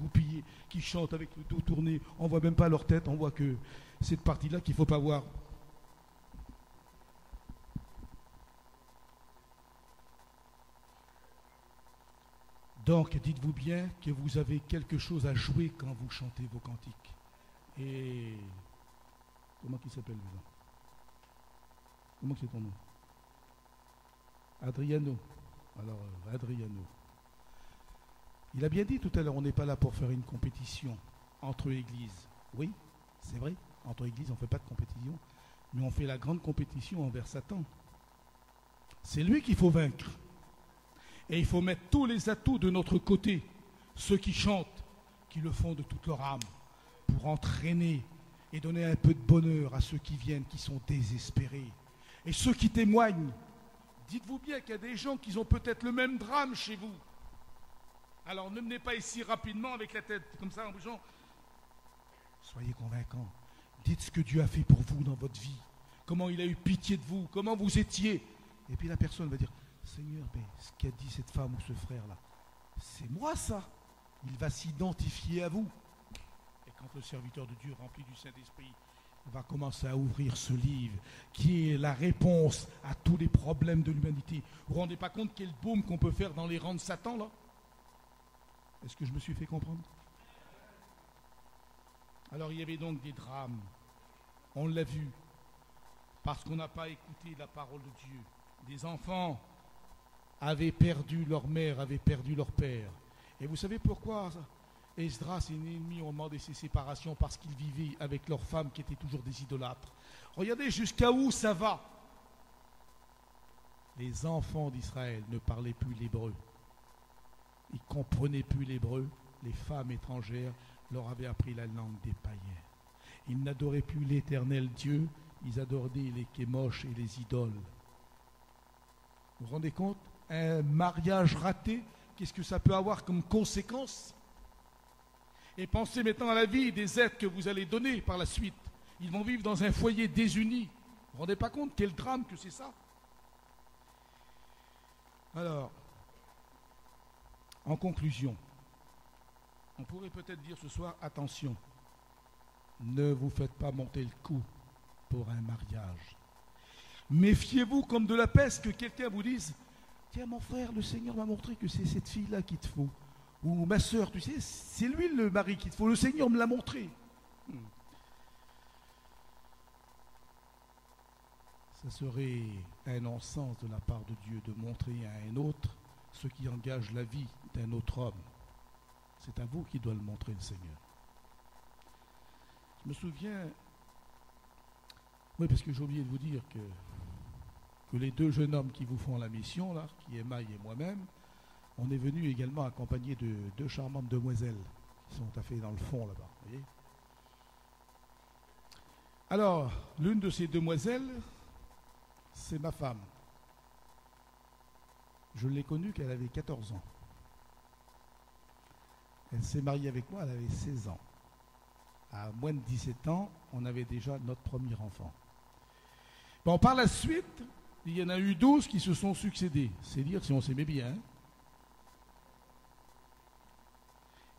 goupillés, qui chantent avec le dos tourné, on ne voit même pas leur tête, on voit que cette partie-là qu'il ne faut pas voir. Donc, dites-vous bien que vous avez quelque chose à jouer quand vous chantez vos cantiques. Et comment il s'appelle déjà? Comment c'est ton nom? Adriano. Alors, Adriano. Il a bien dit tout à l'heure, on n'est pas là pour faire une compétition entre églises. Oui, c'est vrai, entre églises, on ne fait pas de compétition, mais on fait la grande compétition envers Satan. C'est lui qu'il faut vaincre. Et il faut mettre tous les atouts de notre côté, ceux qui chantent, qui le font de toute leur âme, pour entraîner et donner un peu de bonheur à ceux qui viennent, qui sont désespérés. Et ceux qui témoignent, dites-vous bien qu'il y a des gens qui ont peut-être le même drame chez vous. Alors ne venez pas ici rapidement avec la tête comme ça en bougeant. Soyez convaincants. Dites ce que Dieu a fait pour vous dans votre vie. Comment il a eu pitié de vous, comment vous étiez. Et puis la personne va dire, Seigneur, mais ce qu'a dit cette femme ou ce frère-là, c'est moi ça. Il va s'identifier à vous. Et quand le serviteur de Dieu rempli du Saint-Esprit va commencer à ouvrir ce livre qui est la réponse à tous les problèmes de l'humanité. Vous ne vous rendez pas compte quel baume qu'on peut faire dans les rangs de Satan là? Est-ce que je me suis fait comprendre? Alors il y avait donc des drames. On l'a vu. Parce qu'on n'a pas écouté la parole de Dieu. Des enfants avaient perdu leur mère, avaient perdu leur père. Et vous savez pourquoi ça? Esdras et Néhémie ont demandé ces séparations parce qu'ils vivaient avec leurs femmes qui étaient toujours des idolâtres. Regardez jusqu'à où ça va. Les enfants d'Israël ne parlaient plus l'hébreu. Ils ne comprenaient plus l'hébreu. Les femmes étrangères leur avaient appris la langue des païens. Ils n'adoraient plus l'éternel Dieu. Ils adoraient les kémoches et les idoles. Vous vous rendez compte? Un mariage raté, qu'est-ce que ça peut avoir comme conséquence? Et pensez maintenant à la vie des êtres que vous allez donner par la suite. Ils vont vivre dans un foyer désuni. Vous ne vous rendez pas compte quel drame que c'est ça? Alors, en conclusion, on pourrait peut-être dire ce soir, attention, ne vous faites pas monter le coup pour un mariage. Méfiez-vous comme de la peste que quelqu'un vous dise, tiens mon frère, le Seigneur m'a montré que c'est cette fille-là qu'il te faut. Ou ma soeur, tu sais, c'est lui le mari qu'il te faut, le Seigneur me l'a montré. Ça serait un non-sens de la part de Dieu de montrer à un autre ce qui engage la vie d'un autre homme. C'est à vous qui doit le montrer, le Seigneur. Je me souviens, oui, parce que j'ai oublié de vous dire que les deux jeunes hommes qui vous font la mission, là, qui est Maï et moi-même, on est venus également accompagnés de deux charmantes demoiselles qui sont taffées dans le fond là-bas. Voyez. Alors, l'une de ces demoiselles, c'est ma femme. Je l'ai connue qu'elle avait 14 ans. Elle s'est mariée avec moi, elle avait 16 ans. À moins de 17 ans, on avait déjà notre premier enfant. Bon, par la suite, il y en a eu 12 qui se sont succédés. C'est dire si on s'aimait bien. Hein.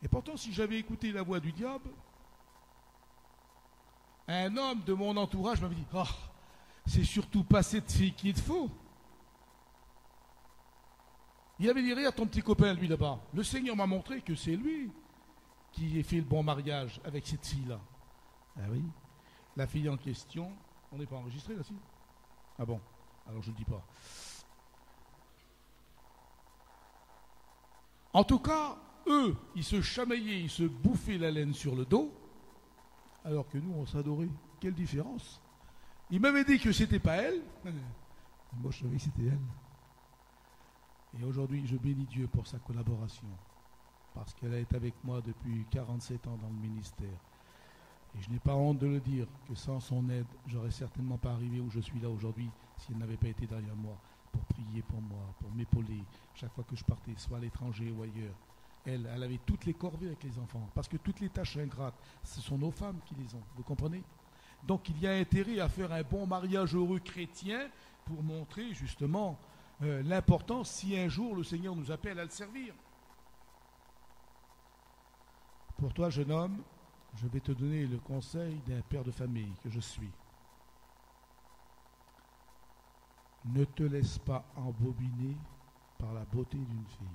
Et pourtant, si j'avais écouté la voix du diable, un homme de mon entourage m'avait dit « Oh, c'est surtout pas cette fille qu'il te faut. » Il avait dit « Regarde ton petit copain, lui, là-bas. Le Seigneur m'a montré que c'est lui qui a fait le bon mariage avec cette fille-là. » Ah oui, la fille en question, on n'est pas enregistré là-dessus? Ah bon, alors je ne le dis pas. En tout cas, eux, ils se chamaillaient, ils se bouffaient la laine sur le dos, alors que nous, on s'adorait. Quelle différence! Il m'avait dit que c'était pas elle, moi je savais que c'était elle. Et aujourd'hui, je bénis Dieu pour sa collaboration, parce qu'elle est avec moi depuis 47 ans dans le ministère. Et je n'ai pas honte de le dire, que sans son aide, j'aurais certainement pas arrivé où je suis là aujourd'hui, si elle n'avait pas été derrière moi, pour prier pour moi, pour m'épauler, chaque fois que je partais, soit à l'étranger ou ailleurs. Elle avait toutes les corvées avec les enfants, parce que toutes les tâches ingrates, ce sont nos femmes qui les ont, vous comprenez? Donc il y a intérêt à faire un bon mariage heureux chrétien pour montrer justement l'importance si un jour le Seigneur nous appelle à le servir. Pour toi, jeune homme, je vais te donner le conseil d'un père de famille que je suis. Ne te laisse pas embobiner par la beauté d'une fille.